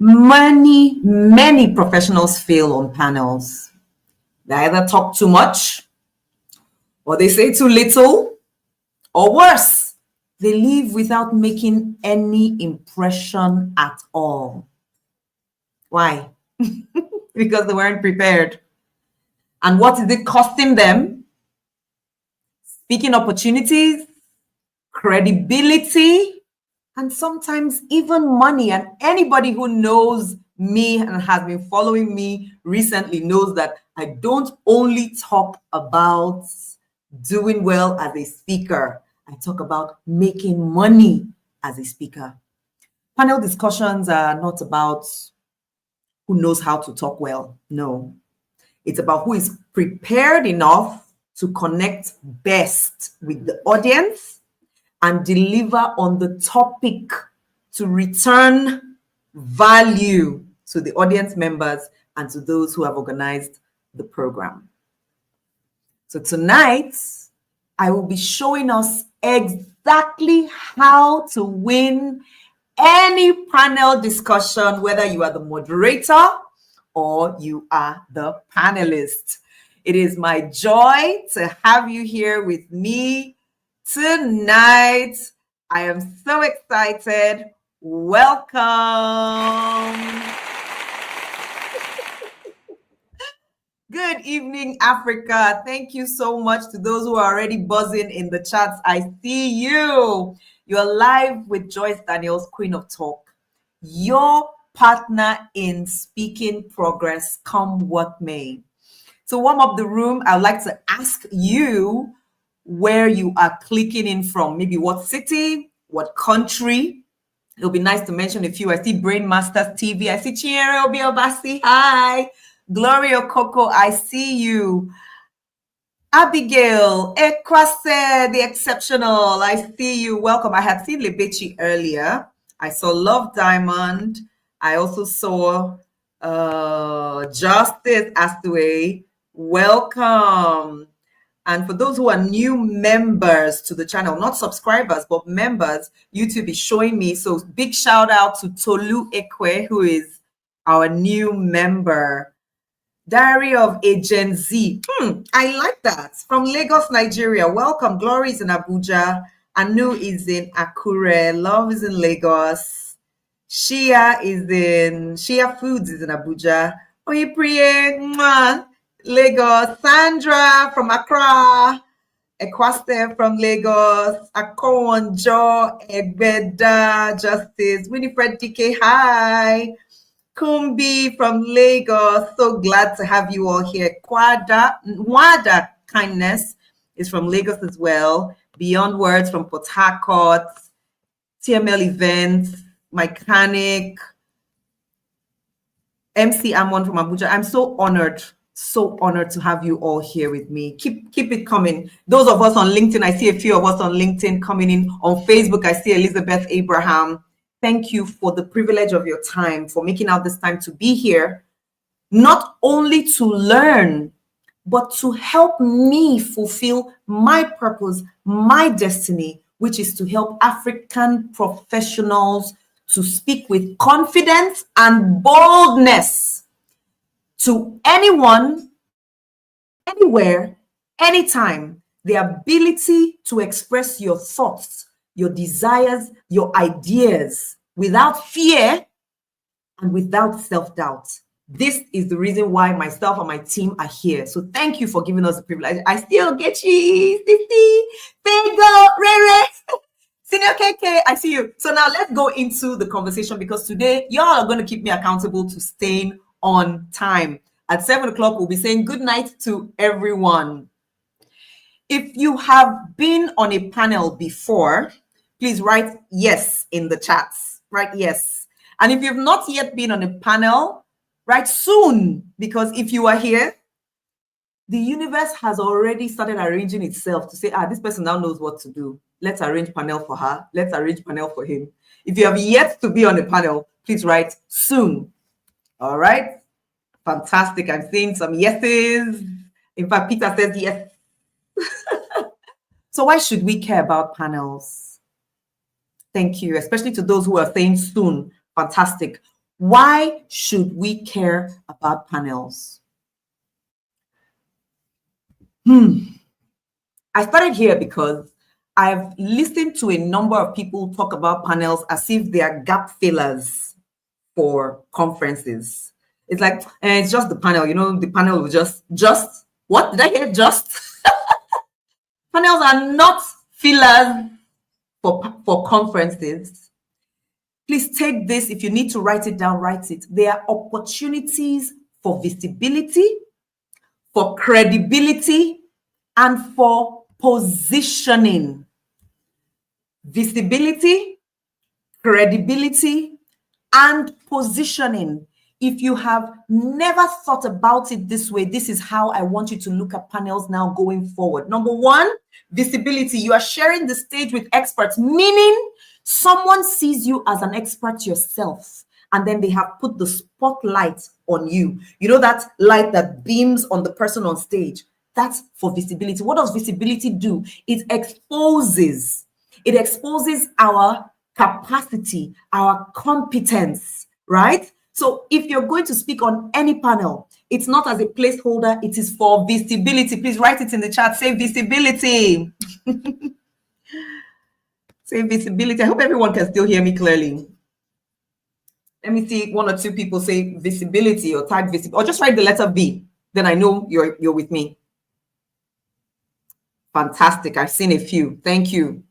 Many professionals fail on panels. They either talk too much, or they say too little, or worse, they leave without making any impression at all. Why? Because they weren't prepared. And what is it costing them? Speaking opportunities, credibility, and sometimes even money. And anybody who knows me and has been following me recently knows that I don't only talk about doing well as a speaker. I talk about making money as a speaker. Panel discussions are not about who knows how to talk well. No, it's about who is prepared enough to connect best with the audience and deliver on the topic to return value to the audience members and to those who have organized the program. So tonight, I will be showing us exactly how to win any panel discussion, whether you are the moderator or you are the panelist. It is my joy to have you here with me tonight. I am so excited. Welcome. Good evening, Africa. Thank you so much to those who are already buzzing in the chats. I see you. You're live with Joyce Daniels, Queen of Talk, your partner in speaking progress, come what may. To warm up the room, I'd like to ask you where you are clicking in from. Maybe what city, what country. It'll be nice to mention a few. I see Brain Masters TV. I see Chinyere Obiobasi. Hi. Gloria Coco, I see you. Abigail Ekwase, the exceptional, I see you. Welcome. I had seen Lebechi earlier. I saw Love Diamond. I also saw Justice Astaway. Welcome. And for those who are new members to the channel, not subscribers, but members, YouTube is showing me. So big shout out to Tolu Ekwe, who is our new member. Diary of a Gen Z. I like that. From Lagos, Nigeria. Welcome. Glory is in Abuja. Anu is in Akure. Love is in Lagos. Shia Foods is in Abuja. Oyepriye, Lagos. Sandra from Accra. Ekwaste from Lagos. Akowonjo, Egbeda, Justice. Winifred DK, hi. Kumbi from Lagos, so glad to have you all here. Nwada Kindness is from Lagos as well. Beyond Words from Port Harcourt. TML Events, Mechanic. MC Amon from Abuja. I'm so honored to have you all here with me. Keep it coming. Those of us on LinkedIn, I see a few of us on LinkedIn coming in. On Facebook, I see Elizabeth Abraham. Thank you for the privilege of your time, for making out this time to be here, not only to learn, but to help me fulfill my purpose, my destiny, which is to help African professionals to speak with confidence and boldness to anyone, anywhere, anytime. The ability to express your thoughts, your desires, your ideas without fear and without self-doubt. This is the reason why myself and my team are here. So thank you for giving us the privilege. I still get you, Sissy, Fego, Rere, Senior KK, I see you. So now let's go into the conversation, because today y'all are going to keep me accountable to staying on time. At 7 o'clock, we'll be saying good night to everyone. If you have been on a panel before, please write yes in the chats. Write yes. And if you've not yet been on a panel, write soon, because if you are here, the universe has already started arranging itself to say, this person now knows what to do. Let's arrange panel for her. Let's arrange panel for him. If you have yet to be on a panel, please write soon. All right. Fantastic. I'm seeing some yeses. In fact, Peter says yes. So why should we care about panels? Thank you, especially to those who are saying soon. Fantastic. Why should we care about panels? I started here because I've listened to a number of people talk about panels as if they are gap fillers for conferences. It's like, it's just the panel, the panel will just, what did I hear? Just? Panels are not fillers for conferences. Please take this. If you need to write it down, write it. They are opportunities for visibility, for credibility, and for positioning. Visibility, credibility, and positioning. If you have never thought about it this way, this is how I want you to look at panels now going forward. Number one, visibility. You are sharing the stage with experts, meaning someone sees you as an expert yourself, and then they have put the spotlight on you. You know that light that beams on the person on stage? That's for visibility. What does visibility do? It exposes our capacity, our competence, right? So if you're going to speak on any panel, it's not as a placeholder, it is for visibility. Please write it in the chat. Say visibility. Say visibility. I hope everyone can still hear me clearly. Let me see one or two people say visibility or type visibility, or just write the letter V. Then I know you're with me. Fantastic. I've seen a few. Thank you.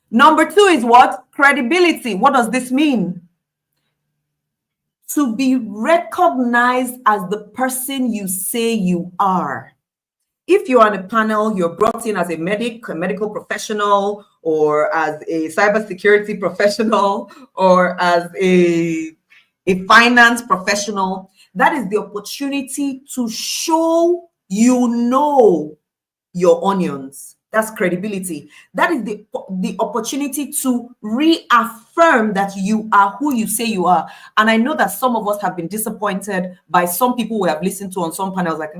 Number two is what? Credibility. What does this mean? To be recognized as the person you say you are. If you're on a panel, you're brought in as a medical professional, or as a cybersecurity professional, or as a finance professional, that is the opportunity to show your onions. That's credibility. That is the opportunity to reaffirm that you are who you say you are. And I know that some of us have been disappointed by some people we have listened to on some panels, like,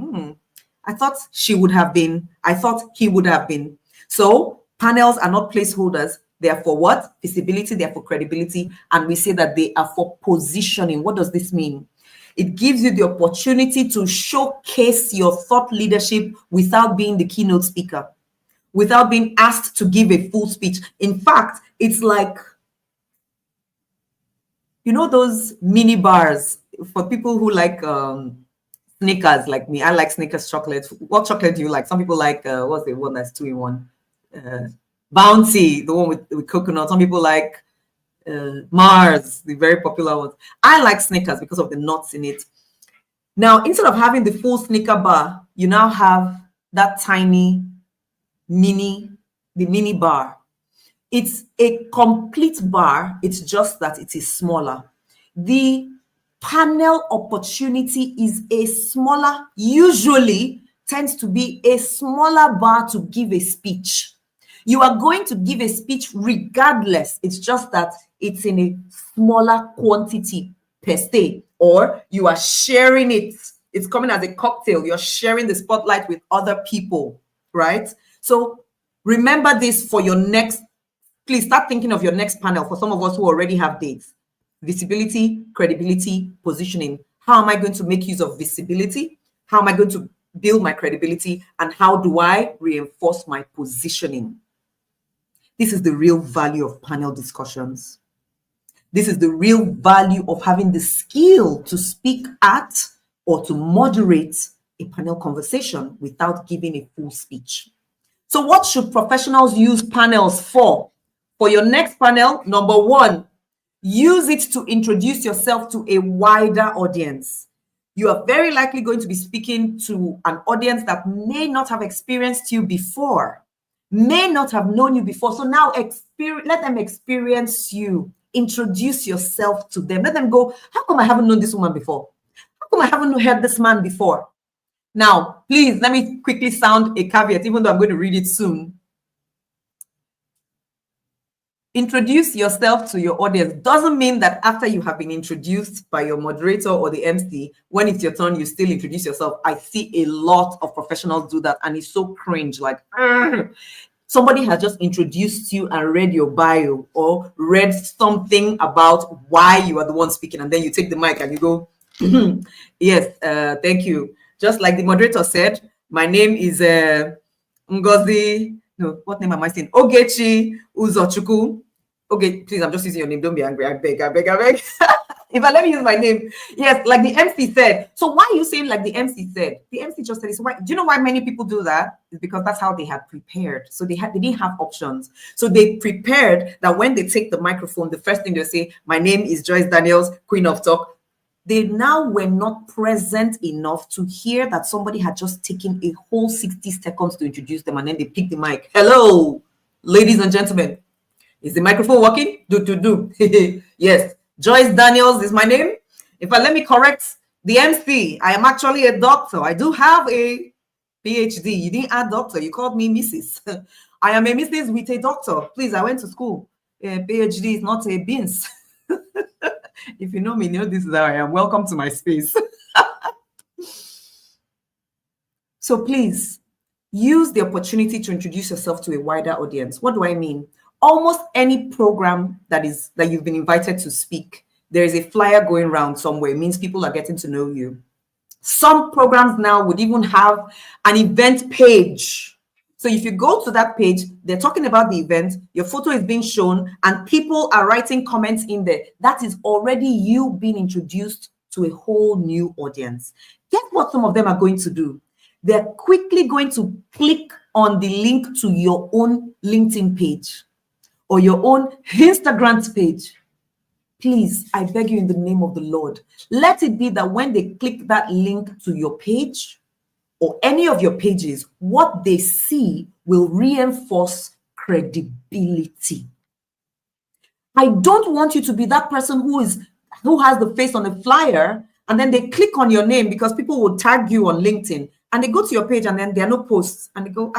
I thought she would have been, I thought he would have been. So panels are not placeholders. They are for what? Visibility, they are for credibility. And we say that they are for positioning. What does this mean? It gives you the opportunity to showcase your thought leadership without being the keynote speaker, without being asked to give a full speech. In fact, it's like, those mini bars for people who like Snickers, like me. I like Snickers chocolate. What chocolate do you like? Some people like, what's the one that's 2-in-1? Bounty, the one with coconut. Some people like Mars, the very popular ones. I like Snickers because of the nuts in it. Now, instead of having the full Snicker bar, you now have that tiny mini bar. It's a complete bar. It's just that it is smaller. The panel opportunity is a smaller, usually tends to be a smaller bar to give a speech. You are going to give a speech regardless. It's just that it's in a smaller quantity per se, or you are sharing it. It's coming as a cocktail. You're sharing the spotlight with other people, right? So remember this for your next, please start thinking of your next panel for some of us who already have dates. Visibility, credibility, positioning. How am I going to make use of visibility? How am I going to build my credibility? And how do I reinforce my positioning? This is the real value of panel discussions. This is the real value of having the skill to speak at or to moderate a panel conversation without giving a full speech. So what should professionals use panels for? For your next panel, number one, use it to introduce yourself to a wider audience. You are very likely going to be speaking to an audience that may not have experienced you before, may not have known you before. So now let them experience you. Introduce yourself to them. Let them go, how come I haven't known this woman before? How come I haven't heard this man before? Now, please, let me quickly sound a caveat, even though I'm going to read it soon. Introduce yourself to your audience doesn't mean that after you have been introduced by your moderator or the MC, when it's your turn, you still introduce yourself. I see a lot of professionals do that, and it's so cringe, like, Somebody has just introduced you and read your bio or read something about why you are the one speaking, and then you take the mic and you go, yes, thank you. Just like the moderator said, my name is Ngozi. No, what name am I saying? Ogechi Uzochukwu. Okay, please, I'm just using your name. Don't be angry. I beg, I beg, I beg. If I let me use my name, yes, like the MC said. So why are you saying like the MC said? The MC just said, so why, do you know why many people do that? It's because that's how they had prepared. So they didn't have options. So they prepared that when they take the microphone, the first thing they'll say, my name is Joyce Daniels, Queen of Talk. They now were not present enough to hear that somebody had just taken a whole 60 seconds to introduce them, and then they picked the mic. Hello, ladies and gentlemen. Is the microphone working? Do. Yes. Joyce Daniels is my name. If I let me correct the MC, I am actually a doctor. I do have a PhD. You didn't add doctor. You called me Mrs. I am a Mrs. with a doctor. Please, I went to school. A PhD is not a beans. If you know me, you know this is how I am. Welcome to my space. So please, use the opportunity to introduce yourself to a wider audience. What do I mean? Almost any program that you've been invited to speak, there is a flyer going around somewhere. It means people are getting to know you. Some programs now would even have an event page. So if you go to that page, they're talking about the event, your photo is being shown, and people are writing comments in there. That is already you being introduced to a whole new audience. Guess what some of them are going to do? They're quickly going to click on the link to your own LinkedIn page or your own Instagram page. Please, I beg you in the name of the Lord, let it be that when they click that link to your page or any of your pages, what they see will reinforce credibility. I don't want you to be that person who has the face on the flyer and then they click on your name because people will tag you on LinkedIn and they go to your page and then there are no posts and they go,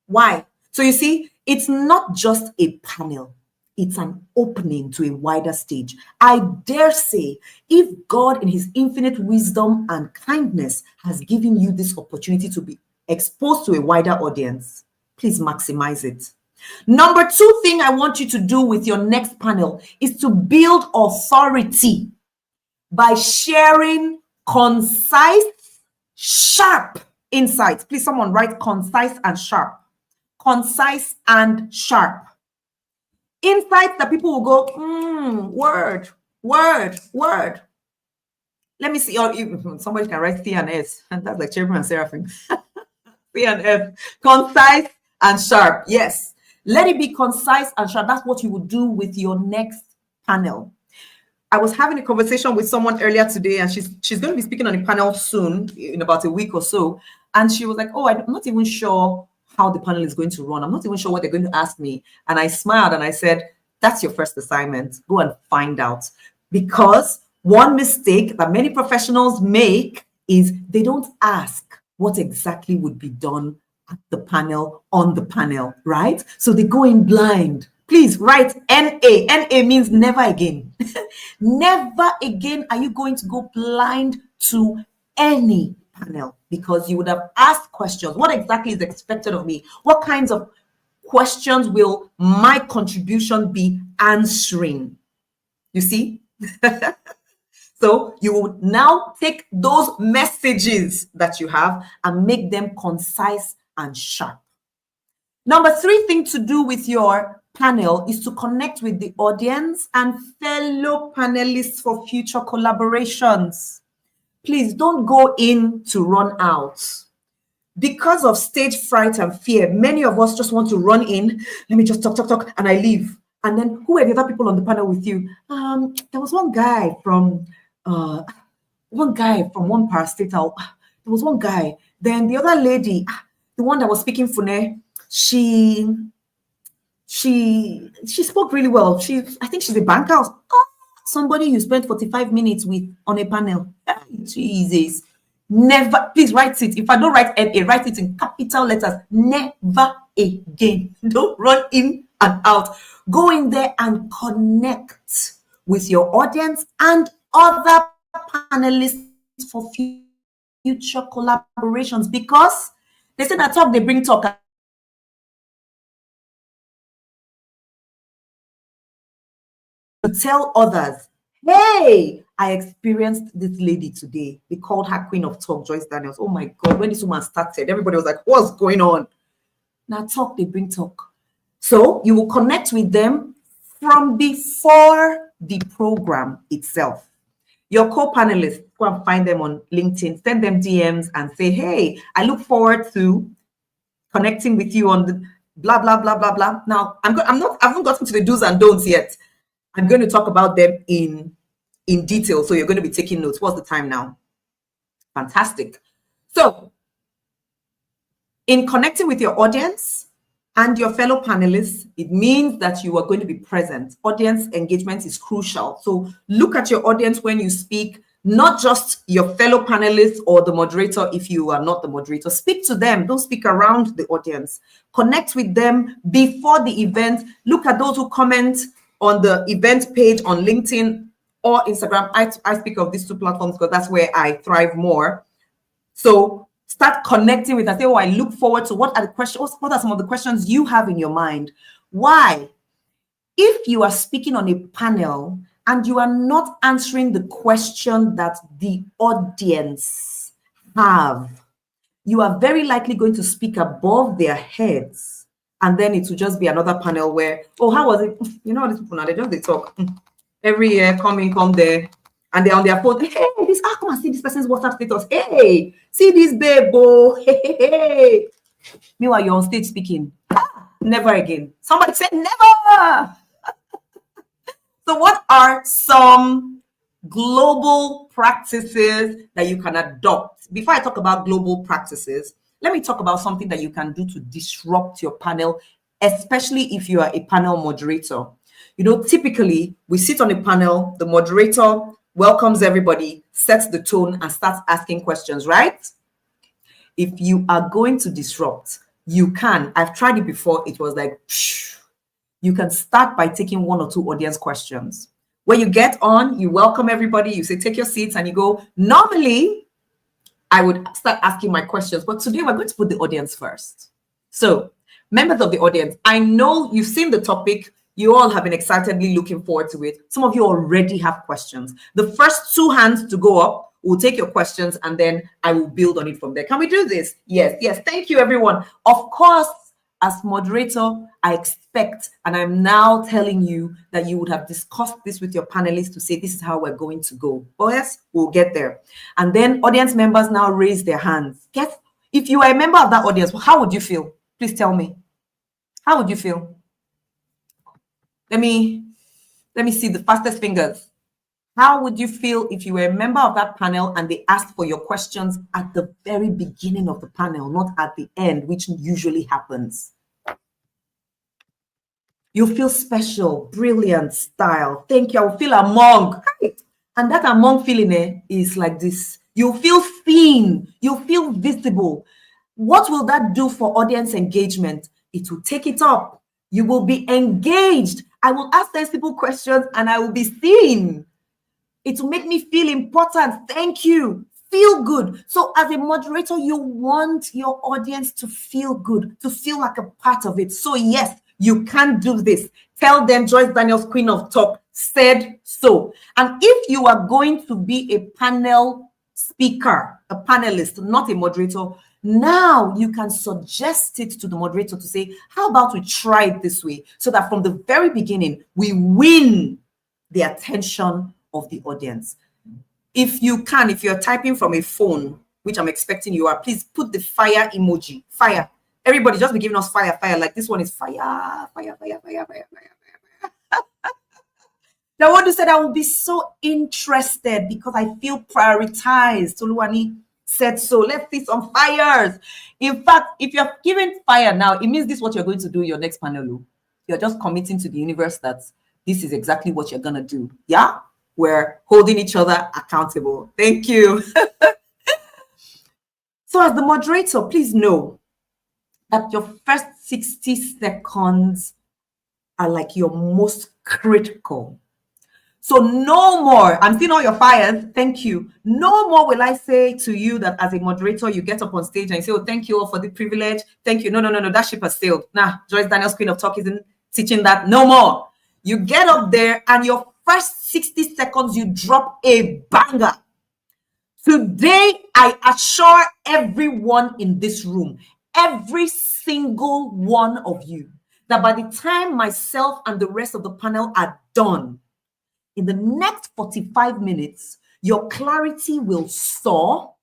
why? So you see, it's not just a panel. It's an opening to a wider stage. I dare say, if God in his infinite wisdom and kindness has given you this opportunity to be exposed to a wider audience, please maximize it. Number 2 thing I want you to do with your next panel is to build authority by sharing concise, sharp insights. Please, someone write concise and sharp. Concise and sharp. Insights that people will go, word. Let me see, or if somebody can write C and S, and that's like Cherubim and Seraphim. C and F, concise and sharp. Yes, let it be concise and sharp. That's what you would do with your next panel. I was having a conversation with someone earlier today, and she's going to be speaking on a panel soon, in about a week or so. And she was like, oh, I'm not even sure how the panel is going to run. I'm not even sure what they're going to ask me. And I smiled and I said, that's your first assignment. Go and find out. Because one mistake that many professionals make is they don't ask what exactly would be done at the panel, on the panel, right? So they go in blind. Please write NA. NA means never again. Never again are you going to go blind to any panel, because you would have asked questions. What exactly is expected of me? What kinds of questions will my contribution be answering? You see? So you would now take those messages that you have and make them concise and sharp. Number 3 thing to do with your panel is to connect with the audience and fellow panelists for future collaborations. Please don't go in to run out. Because of stage fright and fear, many of us just want to run in. Let me just talk, and I leave. And then who are the other people on the panel with you? There was one guy from one parastatal. There was one guy. Then the other lady, the one that was speaking Fune, she spoke really well. I think she's a banker. Somebody you spent 45 minutes with on a panel. Jesus. Never, please write it. If I don't write NA, write it in capital letters. Never again. Don't run in and out. Go in there and connect with your audience and other panelists for future collaborations, because they say that talk, they bring talk. to tell others, hey, I experienced this lady today. They called her Queen of Talk, Joyce Daniels. Oh my God, when this woman started, everybody was like, what's going on? Now talk, they bring talk. So you will connect with them from before the program itself. Your co-panelists, go and find them on LinkedIn, send them DMs and say, hey, I look forward to connecting with you on the blah, blah, blah, blah, blah. Now, I haven't gotten to the do's and don'ts yet. I'm going to talk about them in detail. So you're going to be taking notes. What's the time now? Fantastic. So in connecting with your audience and your fellow panelists, it means that you are going to be present. Audience engagement is crucial. So look at your audience when you speak, not just your fellow panelists or the moderator. If you are not the moderator, speak to them. Don't speak around the audience. Connect with them before the event. Look at those who comment on the event page on LinkedIn or Instagram. I speak of these two platforms because that's where I thrive more. So start connecting with us. Say, oh, I look forward to what are the questions, what are some of the questions you have in your mind? Why? If you are speaking on a panel and you are not answering the question that the audience have, you are very likely going to speak above their heads. And then it will just be another panel where, oh, how was it? You know, these people now, they talk. Every year, come there. And they're on their phone. Hey, come and see this person's WhatsApp status. Hey, see this babe, oh. Hey. Meanwhile, you're on stage speaking. Never again. Somebody said never. So what are some global practices that you can adopt? Before I talk about global practices, let me talk about something that you can do to disrupt your panel, especially if you are a panel moderator. You know, typically we sit on a panel, the moderator welcomes everybody, sets the tone, and starts asking questions, right? If you are going to disrupt, you can. I've tried it before. It was like, phew. You can start by taking one or two audience questions. When you get on, you welcome everybody, you say, take your seats, and you go, normally, I would start asking my questions, but today we're going to put the audience first. So, members of the audience, I know you've seen the topic. You all have been excitedly looking forward to it. Some of you already have questions. The first two hands to go up will take your questions, and then I will build on it from there. Can we do this? Yes, yes. Thank you, everyone. Of course, as moderator, I expect, and I'm now telling you that you would have discussed this with your panelists to say, this is how we're going to go. Oh, yes, we'll get there. And then audience members now raise their hands. Guess, if you are a member of that audience, how would you feel? Please tell me. How would you feel? Let me see the fastest fingers. How would you feel if you were a member of that panel and they asked for your questions at the very beginning of the panel, not at the end, which usually happens? You feel special, brilliant, style. Thank you. I will feel among. And that among feeling is like this. You feel seen. You feel visible. What will that do for audience engagement? It will take it up. You will be engaged. I will ask sensible questions and I will be seen. It will make me feel important. Thank you. Feel good. So as a moderator, you want your audience to feel good, to feel like a part of it. So yes, you can do this. Tell them Joyce Daniels, Queen of Talk, said so. And if you are going to be a panel speaker, a panelist, not a moderator, now you can suggest it to the moderator to say, how about we try it this way? So that from the very beginning, we win the attention of the audience. If you can, if you're typing from a phone, which I'm expecting you are, please put the fire emoji. Fire. Everybody just be giving us fire, fire. Like this one is fire, fire, fire, fire, fire, fire, fire. Now, what you said, I will be so interested because I feel prioritized. Toluwani said so. Let's see some fires. In fact, if you're giving fire now, it means this is what you're going to do in your next panel. You're just committing to the universe that this is exactly what you're going to do. Yeah? We're holding each other accountable. Thank you. So as the moderator, please know that your first 60 seconds are like your most critical. So no more, I'm seeing all your fires, thank you. No more will I say to you that as a moderator, you get up on stage and you say, oh, thank you all for the privilege. Thank you. No, that ship has sailed. Nah, Joyce Daniels, Queen of Talk, isn't teaching that. No more. You get up there and your first 60 seconds, you drop a banger. Today, I assure everyone in this room, every single one of you, that by the time myself and the rest of the panel are done, in the next 45 minutes, your clarity will soar.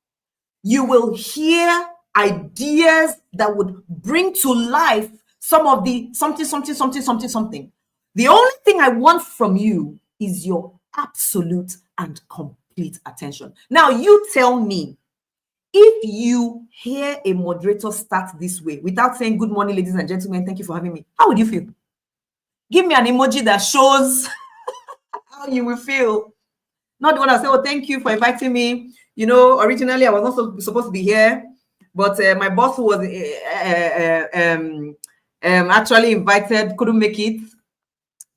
You will hear ideas that would bring to life some of the something. The only thing I want from you is your absolute and complete attention. Now, you tell me, if you hear a moderator start this way without saying, good morning, ladies and gentlemen, thank you for having me, how would you feel? Give me an emoji that shows how you will feel. Not the one that say, oh, thank you for inviting me. You know, originally I was not supposed to be here, but my boss who was actually invited couldn't make it.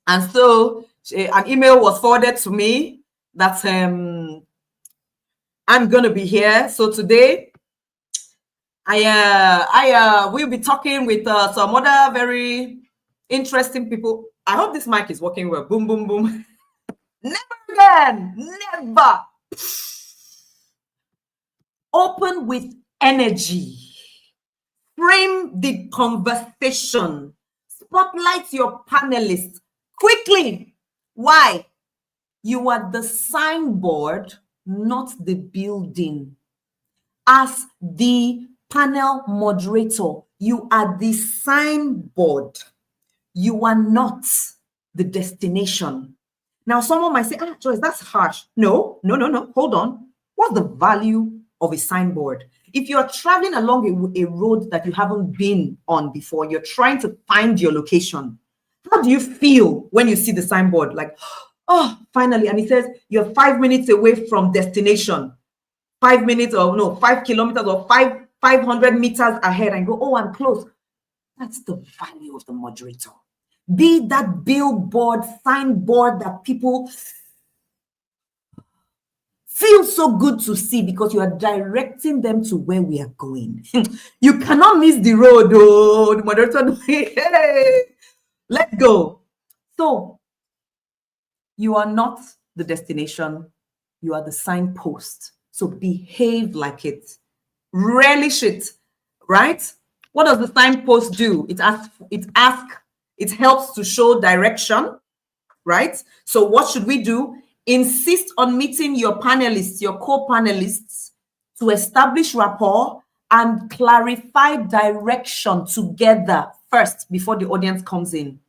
And so an email was forwarded to me that I'm going to be here. So today I will be talking with some other very interesting people. I hope this mic is working well. Boom, boom, boom. Never again. Never. Open with energy. Frame the conversation. Spotlight your panelists quickly. Why? You are the signboard, not the building. As the panel moderator, you are the signboard. You are not the destination. Now, someone might say, Joyce, that's harsh. No. Hold on. What's the value of a signboard? If you're traveling along a road that you haven't been on before, you're trying to find your location. How do you feel when you see the signboard? Like, oh, finally. And it says you're 5 minutes away from destination. 5 minutes or no, 5 kilometers or 500 meters ahead, and go, oh, I'm close. That's the value of the moderator. Be that billboard, signboard that people feel so good to see, because you are directing them to where we are going. You cannot miss the road, oh, the moderator. Hey, let's go. So you are not the destination, you are the signpost. So behave like it. Relish it, right? What does the signpost do? It helps to show direction, right? So what should we do? Insist on meeting your panelists, your co-panelists, to establish rapport and clarify direction together first before the audience comes in.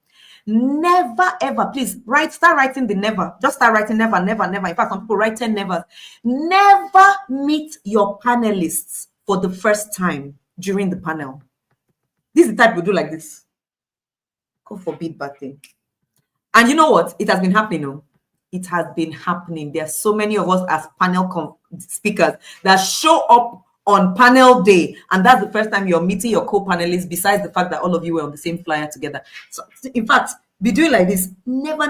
Never ever, please start writing the never. Just start writing never. In fact, some people write 10 nevers. Never meet your panelists for the first time during the panel. This is the type we do like this. God forbid bad thing. And you know what? It has been happening. No? It has been happening. There are so many of us as panel speakers that show up on panel day, and that's the first time you're meeting your co-panelists, besides the fact that all of you were on the same flyer together. So in fact, be doing like this. Never.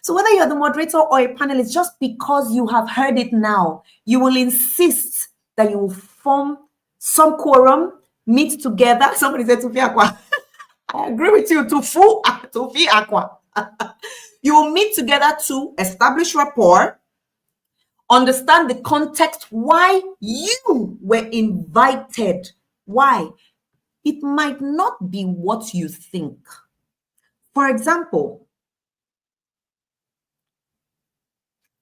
So whether you're the moderator or a panelist, just because you have heard it now, you will insist that you will form some quorum, meet together. Somebody said Tufi Aqua. I agree with you, Tufi Aqua. You will meet together to establish rapport, understand the context, why you were invited. Why? It might not be what you think. For example,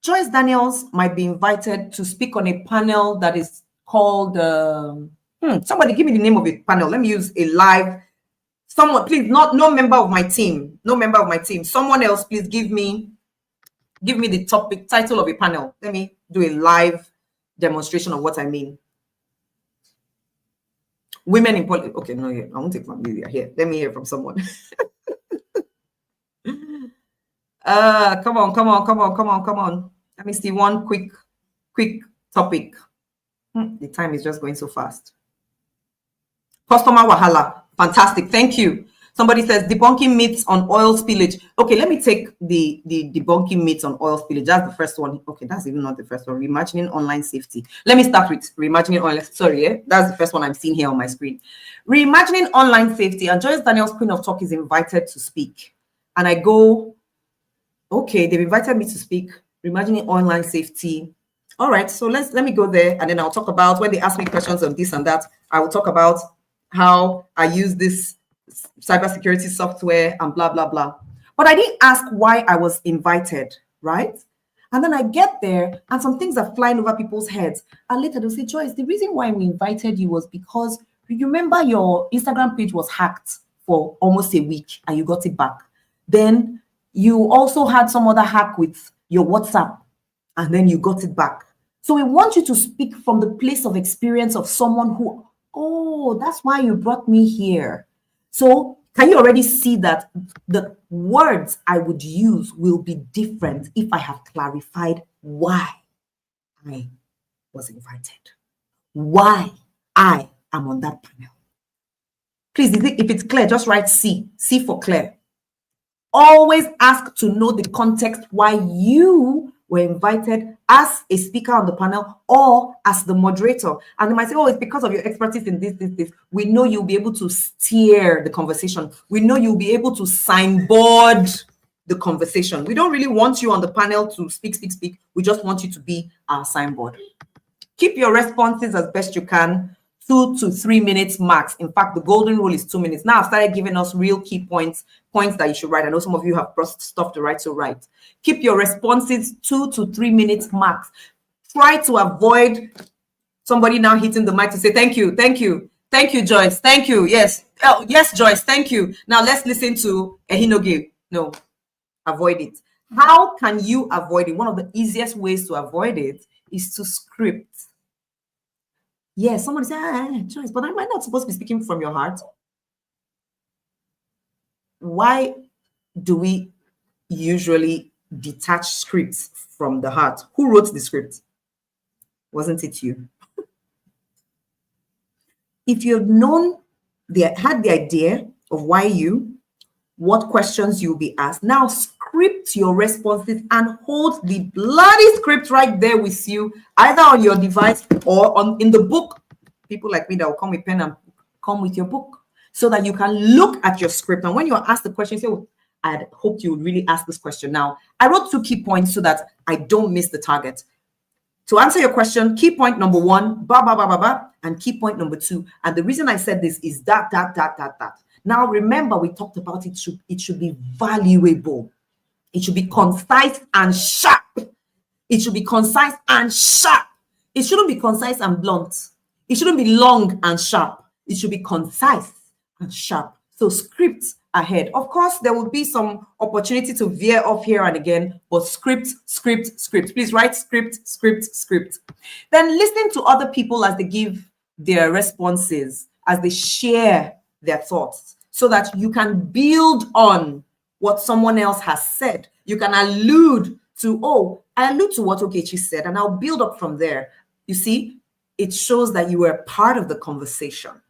Joyce Daniels might be invited to speak on a panel that is called, somebody give me the name of the panel. Let me use a live, someone, please, no member of my team. Someone else, please give me the topic, title of a panel. Let me do a live demonstration of what I mean. Women in politics. Okay, no, I won't take my media here. Let me hear from someone. Come on. Let me see one quick topic. The time is just going so fast. Customer wahala. Fantastic. Thank you. Somebody says debunking myths on oil spillage. Okay, let me take the debunking myths on oil spillage. That's the first one. Okay, that's even not the first one. Reimagining online safety. Let me start with reimagining online. Sorry, yeah, that's the first one I'm seeing here on my screen. Reimagining online safety. And Joyce Daniels, Queen of Talk, is invited to speak. And I go Okay, they've invited me to speak, reimagining online safety. All right, so let me go there, and then I'll talk about, when they ask me questions on this and that, I will talk about how I use this cybersecurity software and blah, blah, blah. But I didn't ask why I was invited, right? And then I get there and some things are flying over people's heads. And later they'll say, Joyce, the reason why we invited you was because you remember your Instagram page was hacked for almost a week and you got it back. Then you also had some other hack with your WhatsApp and then you got it back. So we want you to speak from the place of experience of someone who, oh, that's why you brought me here. So can you already see that the words I would use will be different if I have clarified why I was invited, why I am on that panel? Please, if it's clear, just write C for clear. Always ask to know the context why you were invited as a speaker on the panel or as the moderator. And they might say, oh, it's because of your expertise in this. We know you'll be able to steer the conversation. We know you'll be able to signboard the conversation. We don't really want you on the panel to speak. We just want you to be our signboard. Keep your responses as best you can, 2 to 3 minutes max. In fact, the golden rule is 2 minutes. Now I've started giving us real key points that you should write. I know some of you have brought stuff to write, so write. Keep your responses 2 to 3 minutes max. Try to avoid somebody now hitting the mic to say, thank you, Joyce, thank you, yes. Oh, yes, Joyce, thank you. Now let's listen to Ehinoge. No, avoid it. How can you avoid it? One of the easiest ways to avoid it is to script. Yes, somebody say, Joyce, but am I not supposed to be speaking from your heart? Why do we usually detach scripts from the heart? Who wrote the script? Wasn't it you? If you've had the idea of why you, what questions you'll be asked, now script your responses and hold the bloody script right there with you, either on your device or in the book. People like me that will come with pen and come with your book so that you can look at your script. And when you're asked the question, you say, oh, I hoped you would really ask this question. Now, I wrote 2 key points so that I don't miss the target. To answer your question, key point number 1, and key point number 2. And the reason I said this is that. Now, remember, we talked about it should be valuable. It should be concise and sharp. It should be concise and sharp. It shouldn't be concise and blunt. It shouldn't be long and sharp. It should be concise and sharp. So script ahead. Of course, there will be some opportunity to veer off here and again, but script. Please write script. Then listen to other people as they give their responses, as they share their thoughts, so that you can build on what someone else has said. You can allude to what Ogechi said, and I'll build up from there. You see, it shows that you were part of the conversation.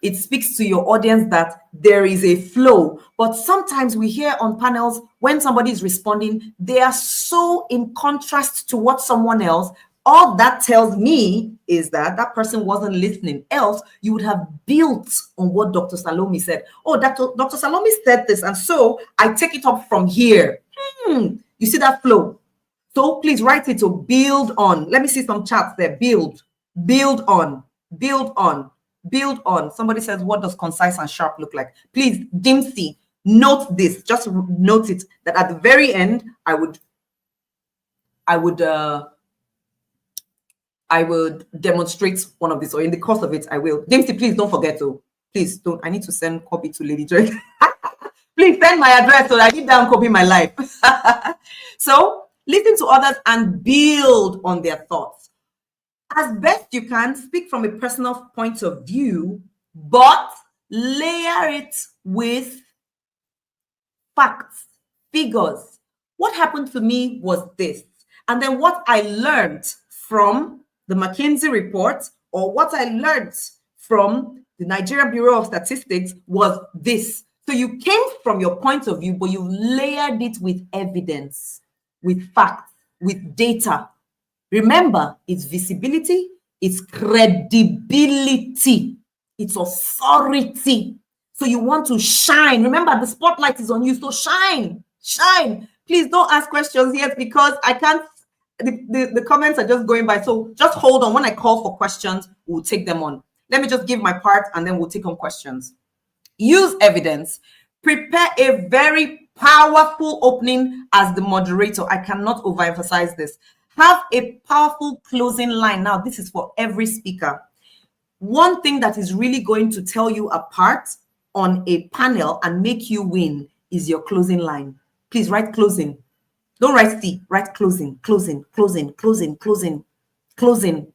It speaks to your audience that there is a flow. But sometimes we hear on panels when somebody is responding, they are so in contrast to what someone else. All that tells me is that that person wasn't listening. Else, you would have built on what Dr. Salome said. Oh, Dr. Salome said this, and so I take it up from here. You see that flow? So please write it to build on. Let me see some charts there. Build on. Somebody says, what does concise and sharp look like? Please, Dimsy, note this. Just note it, that at the very end, I would demonstrate one of these, or in the course of it, I will. Dimsy, please don't forget to. Please don't. I need to send copy to Lady Joy. Please send my address so that I need down copy my life. So listen to others and build on their thoughts. As best you can, speak from a personal point of view, but layer it with facts, figures. What happened to me was this. And then what I learned from the McKinsey report, or what I learned from the Nigeria Bureau of Statistics was this. So you came from your point of view, but you layered it with evidence, with facts, with data. Remember, it's visibility, it's credibility, it's authority. So you want to shine. Remember, the spotlight is on you, so shine. Please don't ask questions yet because I can't, the comments are just going by. So just hold on. When I call for questions, we'll take them on. Let me just give my part and then we'll take on questions. Use evidence. Prepare a very powerful opening as the moderator. I cannot overemphasize this. Have a powerful closing line. Now, this is for every speaker. One thing that is really going to tell you apart on a panel and make you win is your closing line. Please write closing. Don't write C, write closing, closing, closing, closing, closing, closing.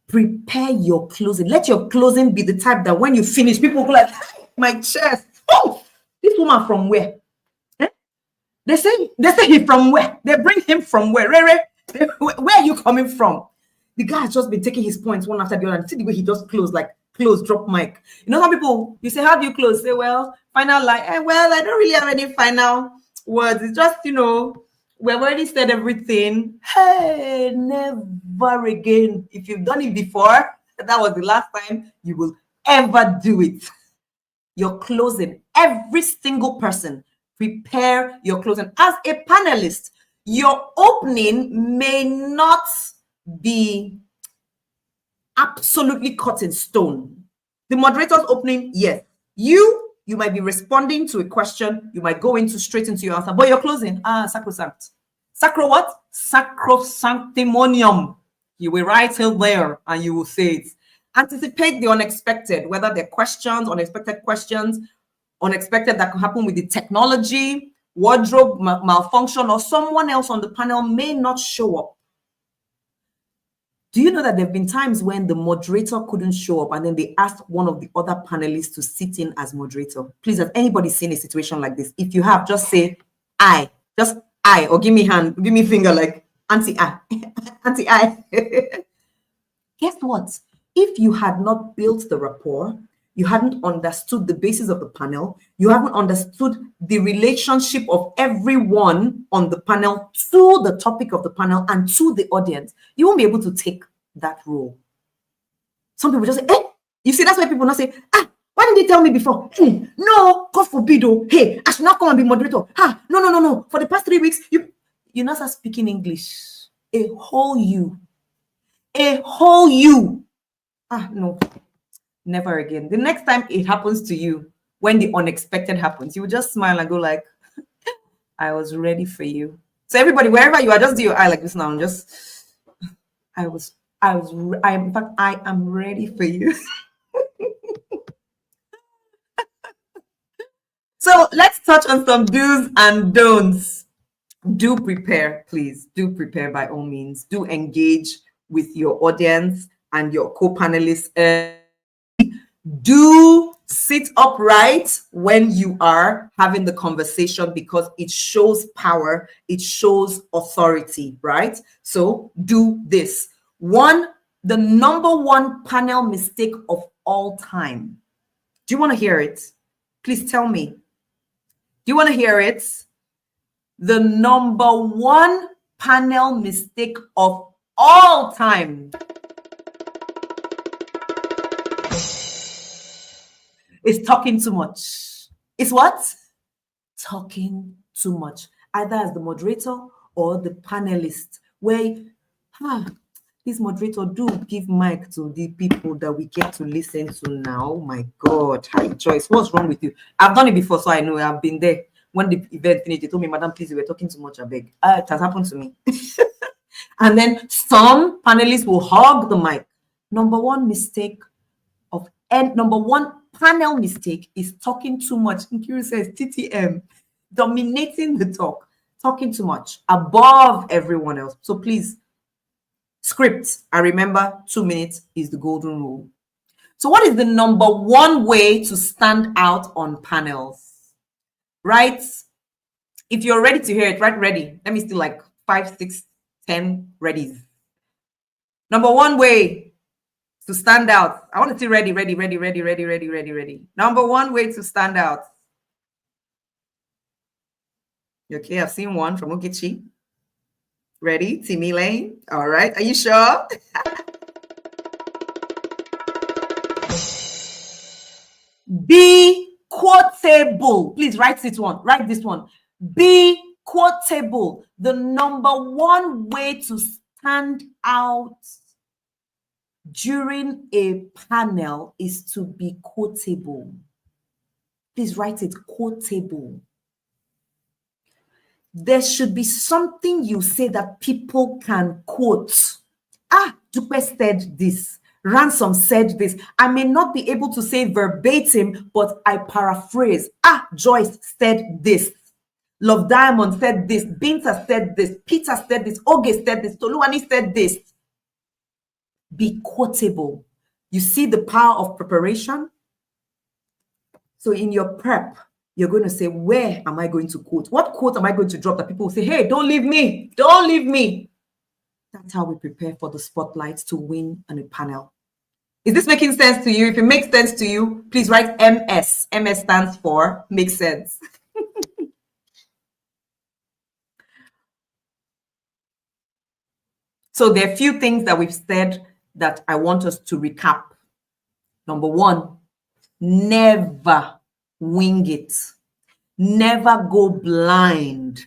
Prepare your closing. Let your closing be the type that when you finish, people will go like, my chest. Oh, this woman from where? Eh? They say he from where? They bring him from where? Where are you coming from? The guy has just been taking his points one after the other. And see the way he just closed, like close, drop mic. You know, some people, you say, how do you close? Say, well, final line. Well, I don't really have any final words. It's just, you know, we've already said everything. Hey, never again. If you've done it before, that was the last time you will ever do it. Your closing, every single person, prepare your closing. As a panelist, your opening may not be absolutely cut in stone. The moderator's opening, yes. You might be responding to a question. You might go straight into your answer, but your closing, sacrosanct. Sacro what? Sacrosanctimonium. You will write it there and you will say it. Anticipate the unexpected, whether they're questions, unexpected that could happen with the technology, wardrobe malfunction, or someone else on the panel may not show up. Do you know that there have been times when the moderator couldn't show up and then they asked one of the other panelists to sit in as moderator? Please, has anybody seen a situation like this? If you have, just say I. Just I, or give me hand, give me finger like anti-I. Anti-I. Guess what? If you had not built the rapport, you hadn't understood the basis of the panel, you haven't understood the relationship of everyone on the panel to the topic of the panel and to the audience, you won't be able to take that role. Some people just say, hey, you see, that's why people not say, why didn't they tell me before? Hey, no, God forbid, oh, hey, I should not come and be moderator. No. For the past 3 weeks, you not start speaking English. A whole you. No, never again. The next time it happens to you, when the unexpected happens, you will just smile and go like, I was ready for you. So everybody, wherever you are, just do your eye like this now. In fact, I am ready for you. So let's touch on some do's and don'ts. Do prepare, please. Do prepare by all means. Do engage with your audience and your co-panelists. Do sit upright when you are having the conversation because it shows power, it shows authority, right? So do this. The number one panel mistake of all time. Do you want to hear it? Please tell me. Do you want to hear it? The number one panel mistake of all time is talking too much. It's what? Talking too much. Either as the moderator or the panelist, where this moderator do give mic to the people that we get to listen to now. Oh my God. Hi, Joyce. What's wrong with you? I've done it before, so I know. I've been there. When the event finished, they told me, Madam, please, you were talking too much, I beg. It has happened to me. And then some panelists will hog the mic. Number one panel mistake is talking too much. Nkiru says TTM, dominating the talk, talking too much, above everyone else. So please, script. I remember 2 minutes is the golden rule. So what is the number one way to stand out on panels? Right? If you're ready to hear it, write ready. Let me still like 5, 6, 10 readies. Number one way to stand out. I want to see ready. Number one way to stand out. Okay, I've seen one from Ogechi. Ready? Timmy Lane. All right. Are you sure? Be quotable. Please write this one. Be Quotable. The number one way to stand out during a panel is to be quotable. Please write it, quotable. There should be something you say that people can quote. Dupe said this. Ransom said this. I may not be able to say verbatim, but I paraphrase. Joyce said this. Love Diamond said this. Binta said this. Peter said this. Oge said this. Toluwani said this. Be quotable. You see the power of preparation? So in your prep, you're going to say, where am I going to quote? What quote am I going to drop that people will say, hey, don't leave me. Don't leave me. That's how we prepare for the spotlight to win on a panel. Is this making sense to you? If it makes sense to you, please write MS. MS stands for makes sense. So there are a few things that we've said that I want us to recap. Number one, never wing it. Never go blind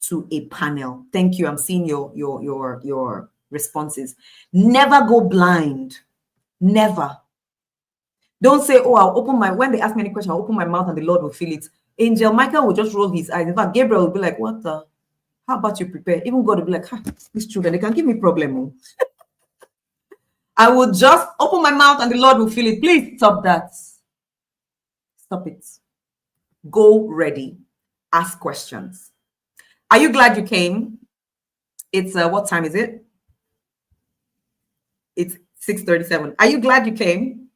to a panel. Thank you. I'm seeing your responses. Never go blind. Never. Don't say, oh, I'll open my, when they ask me any question, I'll open my mouth and the Lord will feel it. Angel Michael will just roll his eyes. In fact, Gabriel will be like, what the? How about you prepare? Even God will be like, these children, they can give me problem. I will just open my mouth and the Lord will feel it. Please stop that. Stop it. Go ready. Ask questions. Are you glad you came? It's what time is it? It's 6:37. Are you glad you came?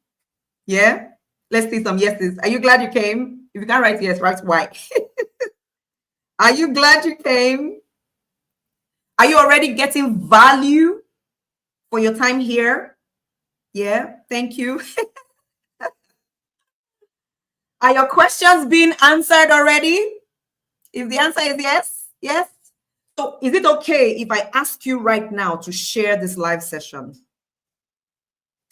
Yeah? Let's see some yeses. Are you glad you came? If you can't write yes, write why. Are you glad you came? Are you already getting value for your time here? Yeah, thank you. Are your questions being answered already? If the answer is yes, yes. So is it okay if I ask you right now to share this live session?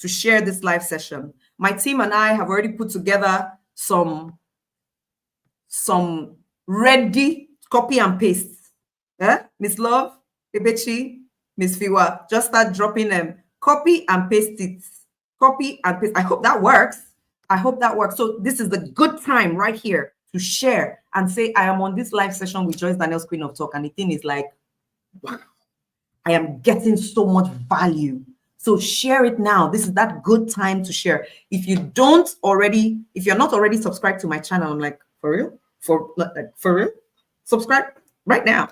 To share this live session. My team and I have already put together some ready copy and paste. Miss Love, Ebechi, Miss Fiwa, just start dropping them. Copy and paste it. Copy and paste. I hope that works. I hope that works. So this is the good time right here to share and say, I am on this live session with Joyce Daniels, Queen of Talk. And the thing is like, wow, I am getting so much value. So share it now. This is that good time to share. If you're not already subscribed to my channel, I'm like, for real? For real? Subscribe right now.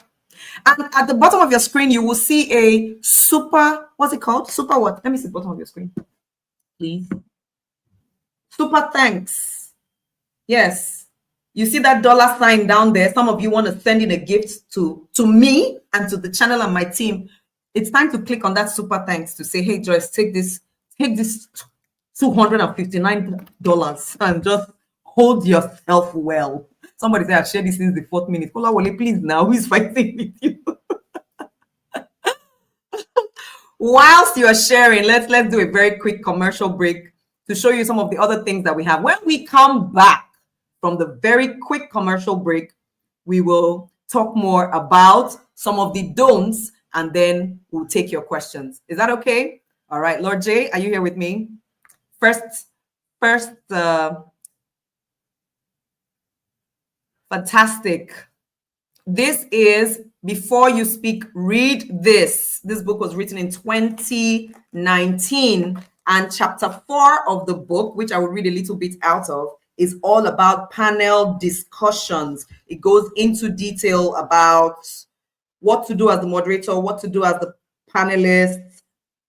And at the bottom of your screen, you will see a super, what's it called? Super what? Let me see the bottom of your screen, please. Super thanks. Yes. You see that $sign down there? Some of you want to send in a gift to me and to the channel and my team. It's time to click on that super thanks to say, hey, Joyce, take this $259 and just hold yourself well. Somebody said, I've shared this since the 4th minute. Kola Wole, please now, who is fighting with you? Whilst you are sharing, let's do a very quick commercial break to show you some of the other things that we have. When we come back from the very quick commercial break, we will talk more about some of the don'ts and then we'll take your questions. Is that okay? All right, Lord J, are you here with me? First, fantastic. This is Before You Speak, Read This. This book was written in 2019, and chapter 4 of the book, which I will read a little bit out of, is all about panel discussions. It goes into detail about what to do as the moderator, what to do as the panelist,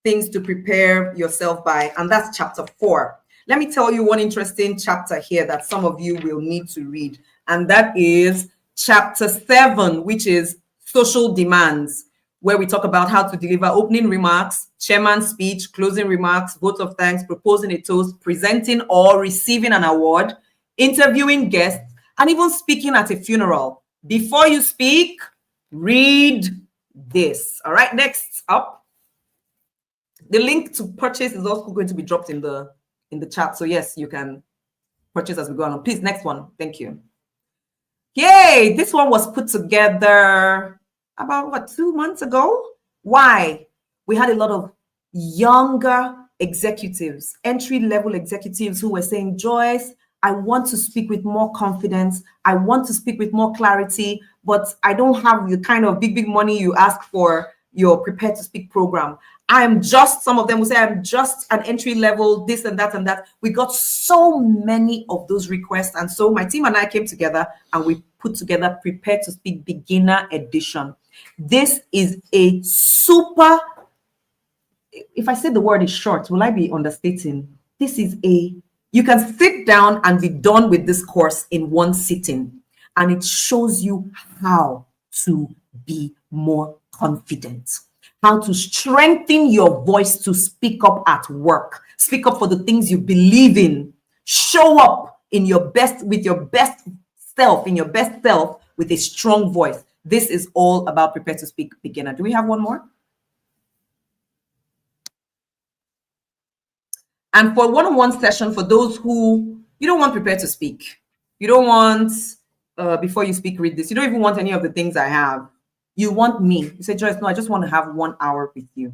things to prepare yourself by, and that's chapter 4. Let me tell you one interesting chapter here that some of you will need to read, and that is chapter 7, which is social demands, where we talk about how to deliver opening remarks, chairman's speech, closing remarks, vote of thanks, proposing a toast, presenting or receiving an award, interviewing guests, and even speaking at a funeral. Before you speak, read this. All right, next up, the link to purchase is also going to be dropped in the chat. So yes, you can purchase as we go on. Please, next one. Thank you. Yay! This one was put together about, what, 2 months ago? Why? We had a lot of younger executives, entry-level executives who were saying, Joyce, I want to speak with more confidence. I want to speak with more clarity, but I don't have the kind of big money you ask for your Prepare to Speak program. I'm just, some of them will say, I'm just an entry level, this and that and that. We got so many of those requests. And so my team and I came together and we put together Prepare to Speak Beginner Edition. This is a super, if I say the word is short, will I be understating? This is you can sit down and be done with this course in one sitting. And it shows you how to be more confident, how to strengthen your voice to speak up at work, speak up for the things you believe in, show up in your best, with your best self, with a strong voice. This is all about Prepare to Speak Beginner. Do we have one more? And for one-on-one session, for those who, you don't want Prepare to Speak, you don't want before you speak, read this, you don't even want any of the things I have. You want me. You say, Joyce, no, I just want to have 1 hour with you.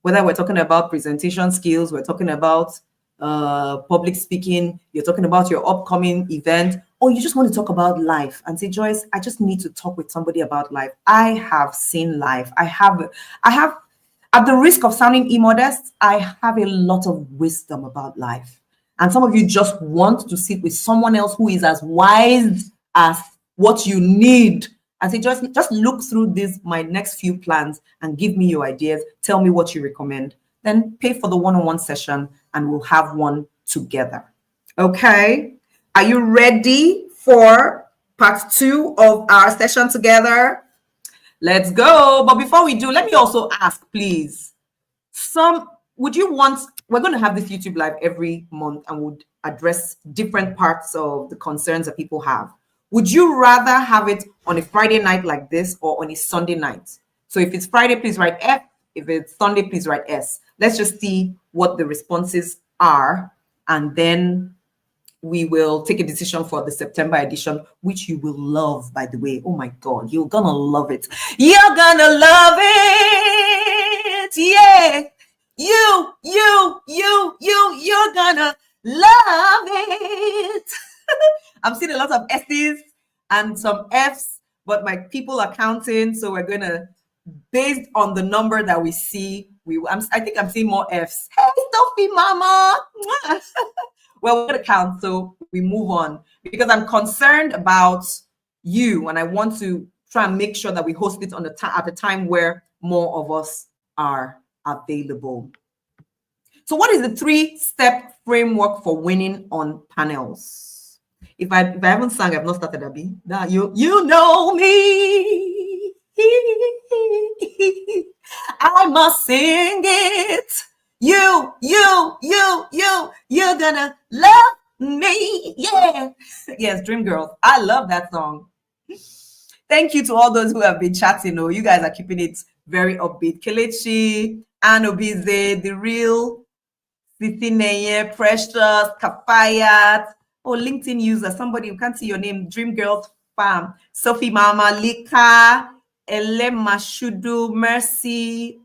Whether we're talking about presentation skills, we're talking about public speaking, you're talking about your upcoming event, or you just want to talk about life and say, Joyce, I just need to talk with somebody about life. I have seen life. I have, at the risk of sounding immodest, I have a lot of wisdom about life. And some of you just want to sit with someone else who is as wise as what you need. And say, just look through my next few plans and give me your ideas. Tell me what you recommend. Then pay for the one-on-one session and we'll have one together. Okay. Are you ready for part 2 of our session together? Let's go. But before we do, let me also ask, please, would you want, we're going to have this YouTube live every month and would address different parts of the concerns that people have. Would you rather have it on a Friday night like this or on a Sunday night? So if it's Friday, please write F. If it's Sunday, please write S. Let's just see what the responses are. And then we will take a decision for the September edition, which you will love, by the way. Oh my God, you're gonna love it. You're gonna love it. Yeah. You're gonna love it. I'm seeing a lot of S's and some F's, but my people are counting. So we're gonna, based on the number that we see, I think I'm seeing more F's. Hey, Sophie Mama. Well, we're gonna count, so we move on because I'm concerned about you, and I want to try and make sure that we host it at a time where more of us are available. So, what is the 3-step framework for winning on panels? If I haven't sung, I've not started, Abby. You know me. I must sing it. You're gonna love me. Yeah. Yes, Dream Girls. I love that song. Thank you to all those who have been chatting. Oh, you guys are keeping it very upbeat. Kelechi, Anobize, The Real, Sitineye, Precious, Kafayat. Oh, LinkedIn user, somebody who can't see your name, Dream Girls Farm, Sophie Mama, Lika, Ele Mashudu, Mercy,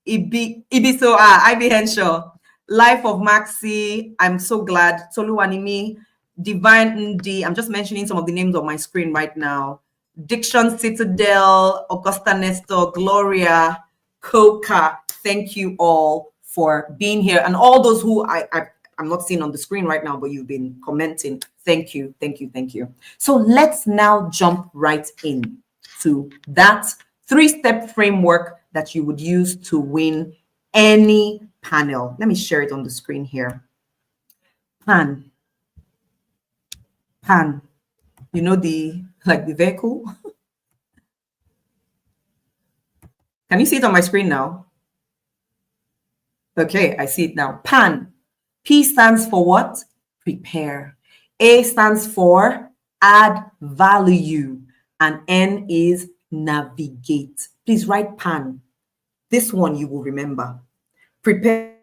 Ibiso, Ivy Henshaw, Life of Maxi, I'm so glad, Toluwanimi, Divine Ndi, I'm just mentioning some of the names on my screen right now, Diction Citadel, Augusta Nestor, Gloria, Coca, thank you all for being here, and all those who I'm not seeing on the screen right now, but you've been commenting. Thank you. So let's now jump right in to that 3-step framework that you would use to win any panel. Let me share it on the screen here. Pan. You know, the vehicle? Can you see it on my screen now? Okay, I see it now. Pan. P stands for what? Prepare. A stands for add value. And N is navigate. Please write PAN. This one you will remember. Prepare.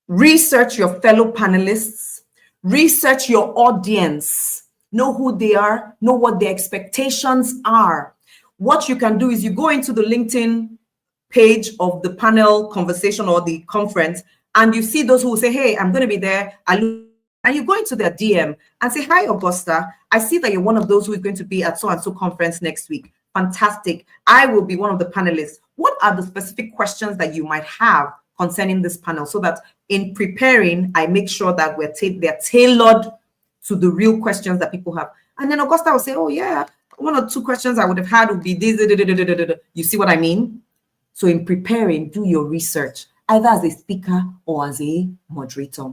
Research your fellow panelists. Research your audience. Know who they are. Know what their expectations are. What you can do is you go into the LinkedIn page of the panel conversation or the conference, and you see those who will say, hey, I'm going to be there. And you go into their DM and say, hi, Augusta. I see that you're one of those who is going to be at so-and-so conference next week. Fantastic. I will be one of the panelists. What are the specific questions that you might have concerning this panel, so that in preparing, I make sure that they're tailored to the real questions that people have. And then Augusta will say, oh yeah, one or two questions I would have had would be this. You see what I mean? So in preparing, do your research, either as a speaker or as a moderator.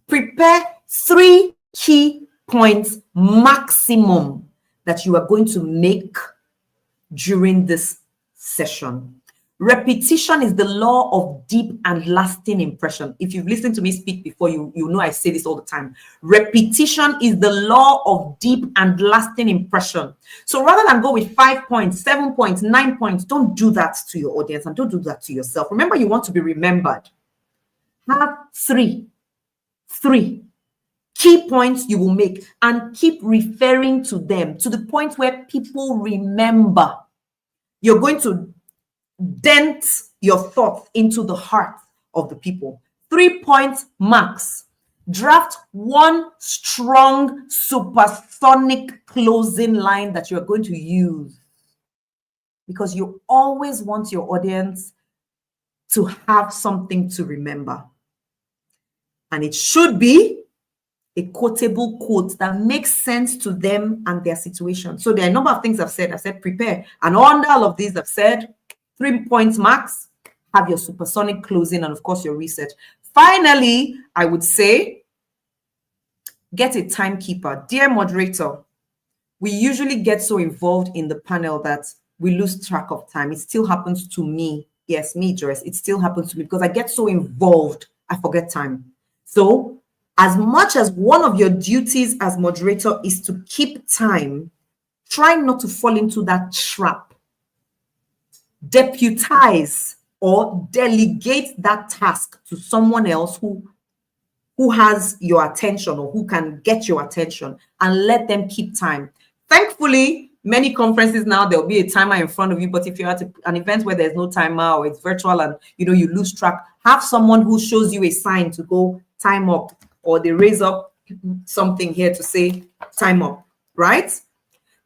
Prepare 3 key points maximum that you are going to make during this session. Repetition is the law of deep and lasting impression. If you've listened to me speak before, you know I say this all the time. Repetition is the law of deep and lasting impression. So rather than go with 5 points, 7 points, 9 points, don't do that to your audience and don't do that to yourself. Remember, you want to be remembered. Have 3 key points you will make and keep referring to them to the point where people remember. You're going to dent your thoughts into the heart of the people. 3 points max. Draft 1 strong supersonic closing line that you're going to use, because you always want your audience to have something to remember. And it should be a quotable quote that makes sense to them and their situation. So there are a number of things I've said. I've said prepare. And under all of these, I've said 3 points max, have your supersonic closing, and of course your research. Finally, I would say get a timekeeper. Dear moderator, we usually get so involved in the panel that we lose track of time. It still happens to me. Yes, me, Joyce. It still happens to me because I get so involved, I forget time. So as much as one of your duties as moderator is to keep time, try not to fall into that trap. Deputize or delegate that task to someone else who has your attention or who can get your attention, and let them keep time. Thankfully, many conferences now, there'll be a timer in front of you, but if you're at an event where there's no timer or it's virtual and you lose track, have someone who shows you a sign to go time up, or they raise up something here to say time up, right?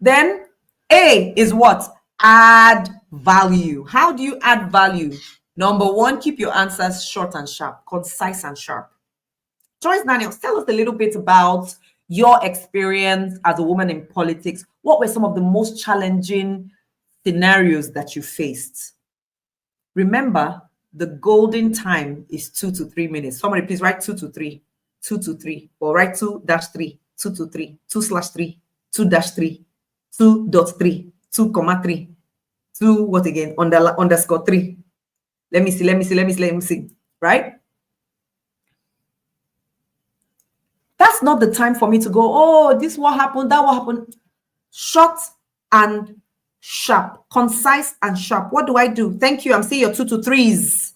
Then A is what? Add value. How do you add value? Number 1, keep your answers short and sharp, concise and sharp. Joyce Daniels, tell us a little bit about your experience as a woman in politics. What were some of the most challenging scenarios that you faced? Remember, the golden time is 2 to 3 minutes. Somebody please write 2 to 3, 2 to 3, or write 2-3, 2 to 3, 2/3, 2-3, 2.3, 2,3, 2 what again? _3. Let me see. Right? That's not the time for me to go, oh, this what happened, that what happened. Short and sharp, concise and sharp. What do I do? Thank you. I'm seeing your 2 to 3s.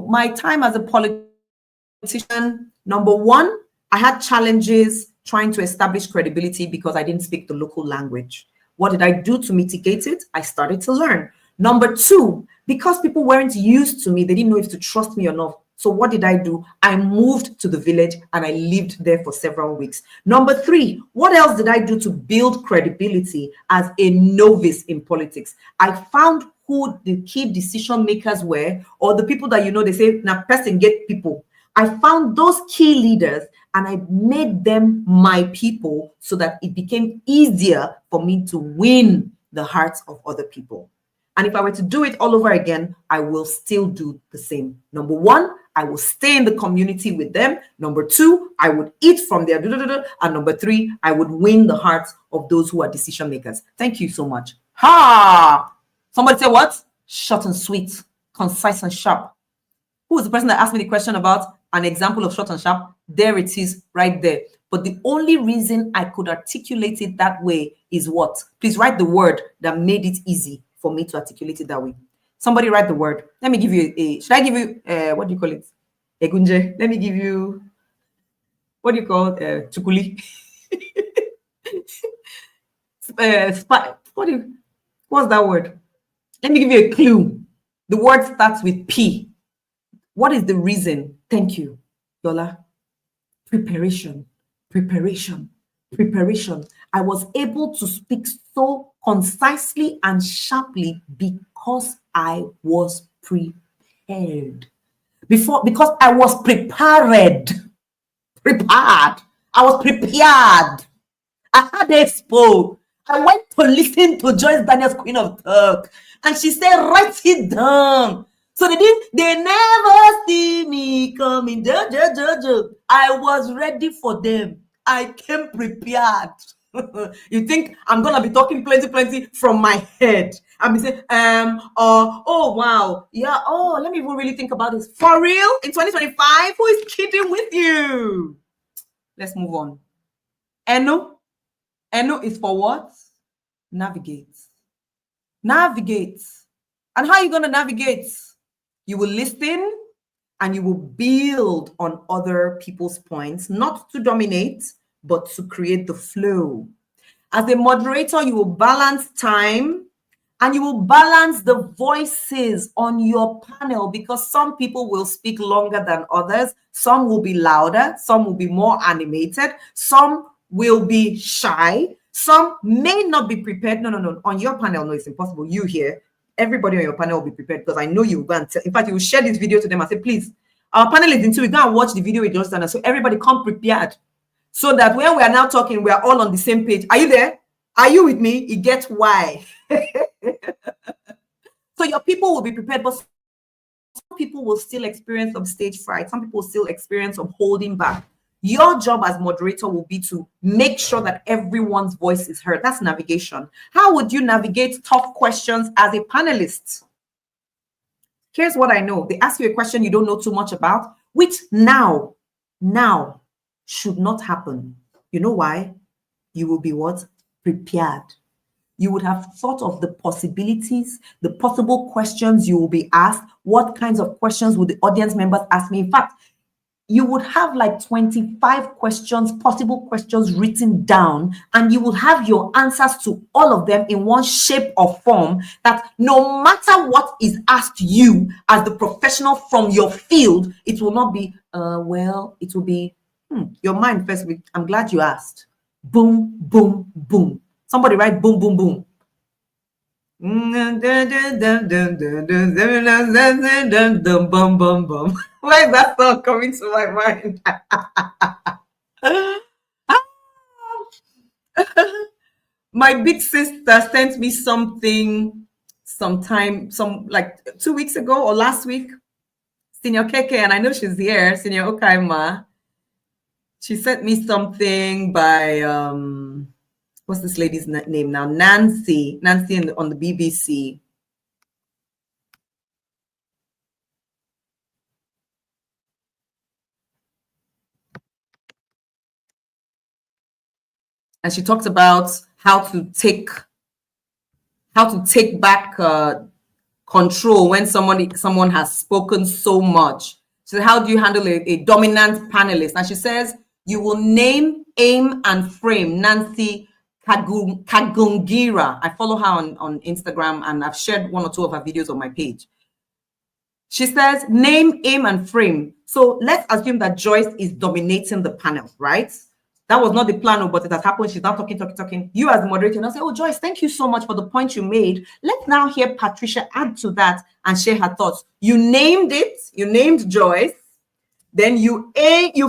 My time as a politician, number 1, I had challenges trying to establish credibility because I didn't speak the local language. What did I do to mitigate it? I started to learn. Number 2, because people weren't used to me, they didn't know if to trust me or not. So what did I do? I moved to the village and I lived there for several weeks. Number 3, what else did I do to build credibility as a novice in politics? I found who the key decision makers were, or the people that they say, now person get people. I found those key leaders and I made them my people so that it became easier for me to win the hearts of other people. And if I were to do it all over again, I will still do the same. Number 1, I will stay in the community with them. Number 2, I would eat from their and number 3, I would win the hearts of those who are decision makers. Thank you so much. Somebody say what? Short and sweet, concise and sharp. Who is the person that asked me the question about an example of short and sharp? There it is right there. But the only reason I could articulate it that way is what? Please write the word that made it easy for me to articulate it that way. Somebody write the word. Let me give you should I give you, what do you call it? Egunje, let me give you, what do you call it? Chukuli. What's that word? Let me give you a clue. The word starts with P. What is the reason? Thank you, Yola. Preparation, preparation, preparation. I was able to speak so concisely and sharply because I was prepared. Because I was prepared. Prepared. I was prepared. I had expo. I went to listen to Joyce Daniels, Queen of Talk, and she said, write it down. So they never see me coming. I was ready for them. I came prepared. You think I'm gonna be talking plenty from my head? I'm saying, oh wow, yeah, oh, let me even really think about this. For real? In 2025? Who is kidding with you? Let's move on. Eno is for what? Navigate. Navigate. And how are you going to navigate? You will listen and you will build on other people's points, not to dominate, but to create the flow. As a moderator, you will balance time and you will balance the voices on your panel, because some people will speak longer than others. Some will be louder. Some will be more animated. Some will be shy. Some may not be prepared. No. On your panel, no, it's impossible. You here, everybody on your panel will be prepared, because I know you will go and tell. In fact, you will share this video to them and say, please, our panel is into, we go and watch the video with Joyce Daniels. So everybody come prepared, so that when we are now talking, we are all on the same page. Are you there? Are you with me? You get why. So your people will be prepared, but some people will still experience some stage fright. Some people will still experience some holding back. Your job as moderator will be to make sure that everyone's voice is heard. That's navigation. How would you navigate tough questions as a panelist? Here's what I know. They ask you a question you don't know too much about, which now should not happen. You know why? You will be what? Prepared. You would have thought of the possibilities, the possible questions you will be asked. What kinds of questions would the audience members ask me? In fact, you would have like 25 questions, possible questions written down, and you will have your answers to all of them in one shape or form, that no matter what is asked you as the professional from your field, it will not be, it will be, your mind first. I'm glad you asked. Boom, boom, boom. Somebody write boom, boom, boom. Why is that song coming to my mind? My big sister sent me something like 2 weeks ago or last week. Senior Keke, and I know she's here, Senior Okaima. She sent me something by what's this lady's name now? Nancy on the BBC. And she talks about how to take back control when someone has spoken so much. So how do you handle a dominant panelist? And she says you will name, aim, and frame Nancy Kagungira. I follow her on Instagram, and I've shared 1 or 2 of her videos on my page. She says name, aim, and frame. So let's assume that Joyce is dominating the panel, right? That was not the plan, but it has happened. She's now talking. You as the moderator now say, oh, Joyce, thank you so much for the point you made. Let's now hear Patricia add to that and share her thoughts. You named it. You named Joyce. Then you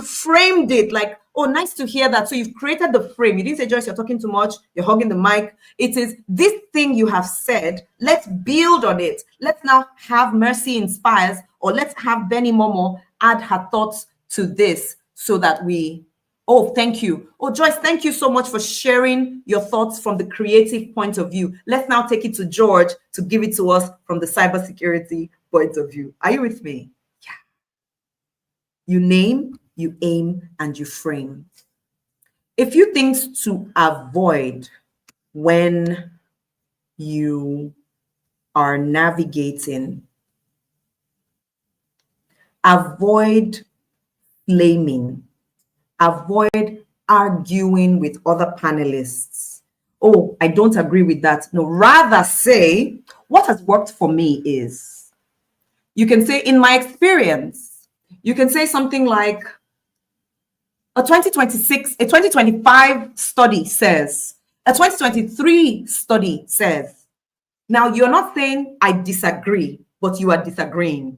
framed it like, oh, nice to hear that. So you've created the frame. You didn't say, Joyce, you're talking too much. You're hogging the mic. It is this thing you have said. Let's build on it. Let's now have Mercy Inspires, or let's have Benny Momo add her thoughts to this, so that we... Oh, thank you. Oh, Joyce, thank you so much for sharing your thoughts from the creative point of view. Let's now take it to George to give it to us from the cybersecurity point of view. Are you with me? Yeah. You name, you aim, and you frame. A few things to avoid when you are navigating avoid blaming, avoid arguing with other panelists. Oh, I don't agree with that. No, rather say, what has worked for me is, you can say, in my experience, you can say something like, a 2025 study says, a 2023 study says. Now, you're not saying I disagree, but you are disagreeing,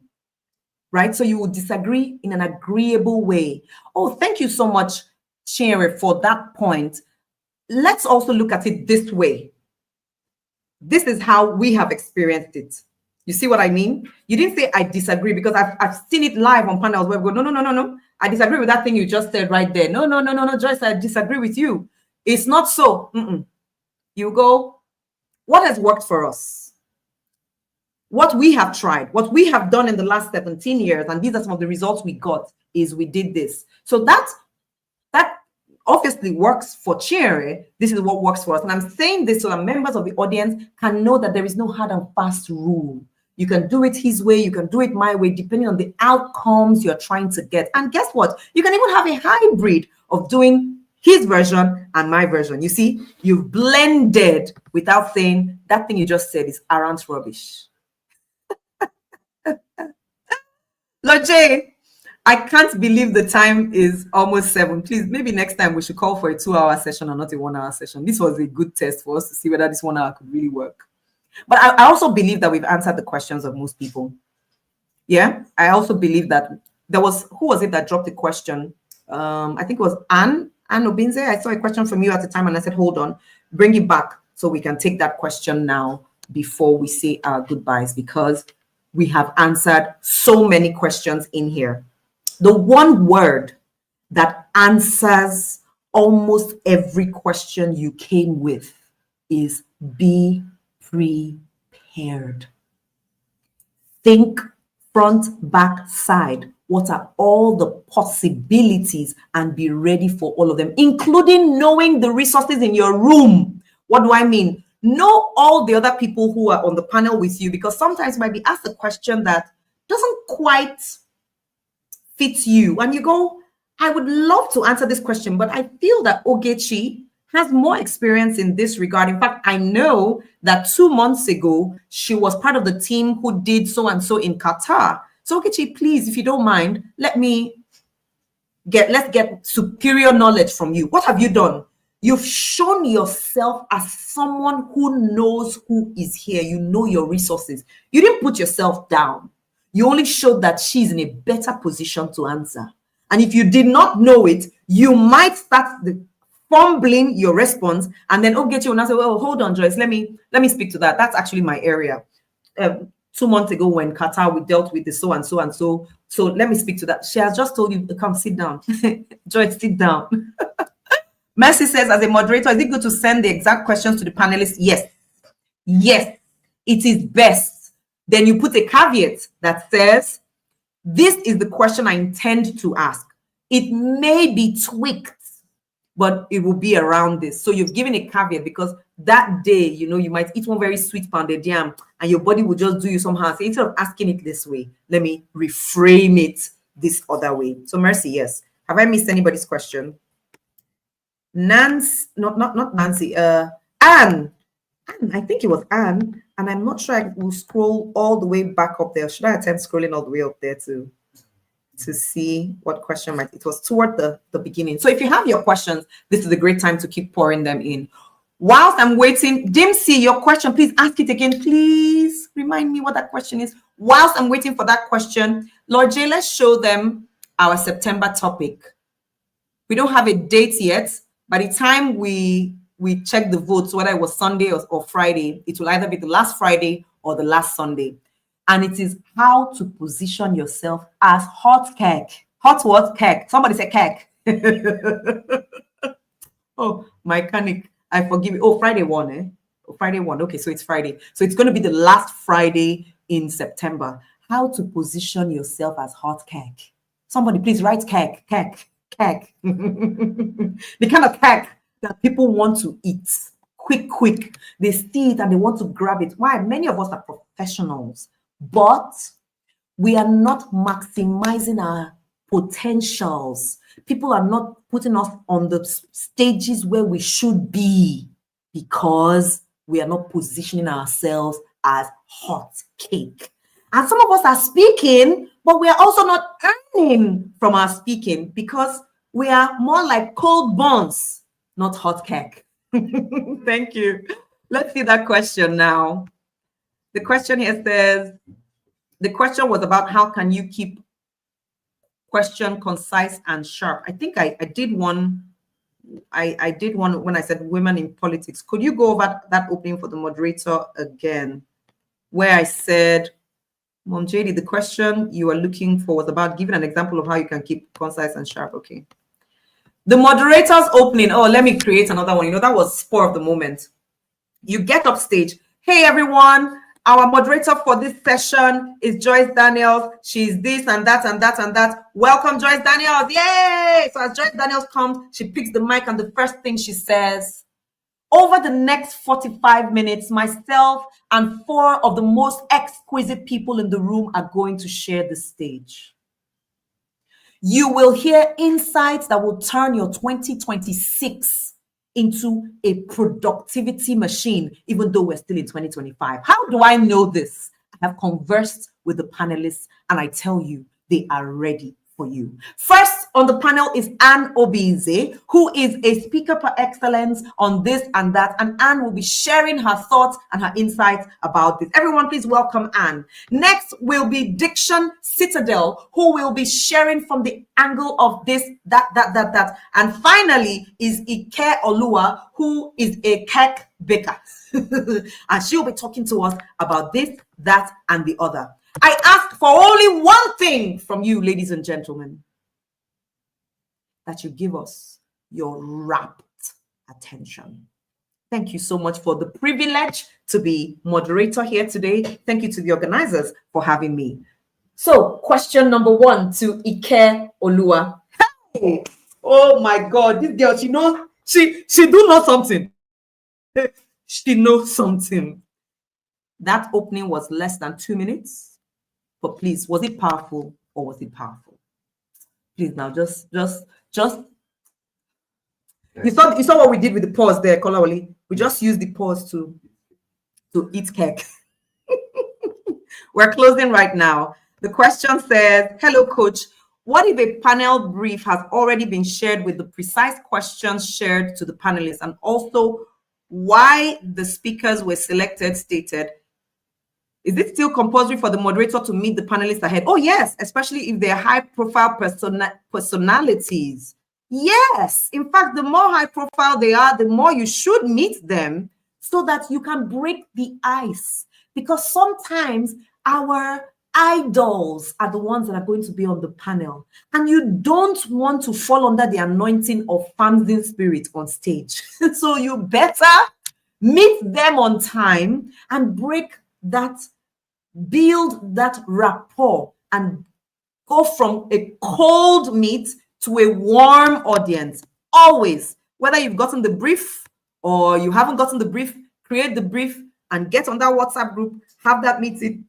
right? So you will disagree in an agreeable way. Oh, thank you so much, Chere, for that point. Let's also look at it this way. This is how we have experienced it. You see what I mean? You didn't say I disagree, because I've seen it live on panels where we go, no. I disagree with that thing you just said right there. No, Joyce, I disagree with you. It's not so. You go, what has worked for us? What we have tried, what we have done in the last 17 years, and these are some of the results we got, is we did this. So that obviously works for Chere. This is what works for us. And I'm saying this so that members of the audience can know that there is no hard and fast rule. You can do it his way, you can do it my way, depending on the outcomes you're trying to get. And guess what? You can even have a hybrid of doing his version and my version. You see, you've blended without saying that thing you just said is arrant rubbish. Lord J, I can't believe the time is almost 7. Please, maybe next time we should call for a 2-hour session or not a 1-hour session. This was a good test for us to see whether this 1 hour could really work. But I also believe that we've answered the questions of most people. Yeah, I also believe that there was, who was it that dropped the question? I think it was Anne Obinze. I saw a question from you at the time and I said, hold on, bring it back so we can take that question now before we say our goodbyes, because we have answered so many questions in here. The one word that answers almost every question you came with is be prepared. Think front, back, side. What are all the possibilities, and be ready for all of them, including knowing the resources in your room. What do I mean? Know all the other people who are on the panel with you, because sometimes you might be asked a question that doesn't quite fit you. And you go, I would love to answer this question, but I feel that Ogechi has more experience in this regard. In fact, I know that 2 months ago, she was part of the team who did so-and-so in Qatar. So Ogechi, please, if you don't mind, let's get superior knowledge from you. What have you done? You've shown yourself as someone who knows who is here. You know your resources. You didn't put yourself down. You only showed that she's in a better position to answer. And if you did not know it, you might start fumbling your response, and then Ogechi will now say, well, hold on, Joyce, let me speak to that. That's actually my area. 2 months ago when Qatar, we dealt with the so and so and so. So let me speak to that. She has just told you, come sit down. Joyce, sit down. Mercy says, as a moderator, is it good to send the exact questions to the panelists? Yes. Yes, it is best. Then you put a caveat that says, this is the question I intend to ask. It may be tweaked, but it will be around this. So you've given a caveat, because that day, you might eat one very sweet pounded yam and your body will just do you somehow. So instead of asking it this way, let me reframe it this other way. So Mercy, yes. Have I missed anybody's question? Nancy, not Nancy, Anne, I think it was Anne, and I'm not sure I will scroll all the way back up there. Should I attempt scrolling all the way up there to see what question it was toward the beginning? So if you have your questions, this is a great time to keep pouring them in. Whilst I'm waiting, Dimsy, your question, please ask it again. Please remind me what that question is. Whilst I'm waiting for that question, Lord J, let's show them our September topic. We don't have a date yet. By the time we check the votes, whether it was Sunday or Friday, it will either be the last Friday or the last Sunday. And it is how to position yourself as hot cake. Hot what? Cake. Somebody say cake. Oh, mechanic, I forgive you. Oh, Friday 1, eh? Oh, Friday 1. Okay, so it's Friday. So it's going to be the last Friday in September. How to position yourself as hot cake. Somebody please write cake. The kind of cake that people want to eat quick. They see it and they want to grab it. Why? Many of us are professionals, but we are not maximizing our potentials. People are not putting us on the stages where we should be because we are not positioning ourselves as hot cake. And some of us are speaking, but we are also not earning from our speaking because we are more like cold buns, not hot cake. Thank you. Let's see that question now. The question here says, the question was about how can you keep question concise and sharp. I think I did one. I did one when I said women in politics. Could you go over that opening for the moderator again, where I said, Mom JD, the question you were looking for was about giving an example of how you can keep concise and sharp. Okay. The moderator's opening. Oh, let me create another one. You know, that was spur of the moment. You get up stage. Hey, everyone. Our moderator for this session is Joyce Daniels. She's this and that and that and that. Welcome, Joyce Daniels. Yay! So as Joyce Daniels comes, she picks the mic and the first thing she says, over the next 45 minutes, myself and 4 of the most exquisite people in the room are going to share the stage. You will hear insights that will turn your 2026 into a productivity machine, even though we're still in 2025. How do I know this? I have conversed with the panelists and I tell you, they are ready for you. First on the panel is Anne Obize, who is a speaker par excellence on this and that. And Anne will be sharing her thoughts and her insights about this. Everyone, please welcome Anne. Next will be Diction Citadel, who will be sharing from the angle of this, that. And finally is Ike Olua, who is a cake baker. And she'll be talking to us about this, that, and the other. I ask for only one thing from you, ladies and gentlemen, that you give us your rapt attention. Thank you so much for the privilege to be moderator here today. Thank you to the organizers for having me. So, question number 1 to Ike Olua. Hey, oh my God, this girl, she knows, she do know something. She knows something. That opening was less than 2 minutes. But please, was it powerful or was it powerful? Please now, just. You saw what we did with the pause there, Kolawole. We just used the pause to eat cake. We're closing right now. The question says, hello, coach. What if a panel brief has already been shared with the precise questions shared to the panelists, and also why the speakers were selected stated? Is it still compulsory for the moderator to meet the panelists ahead? Oh, yes, especially if they're high-profile personalities. Yes. In fact, the more high-profile they are, the more you should meet them so that you can break the ice. Because sometimes our idols are the ones that are going to be on the panel. And you don't want to fall under the anointing of fanzine spirit on stage. So you better meet them on time and build that rapport and go from a cold meet to a warm audience. Always, whether you've gotten the brief or you haven't gotten the brief, create the brief and get on that WhatsApp group, have that meeting,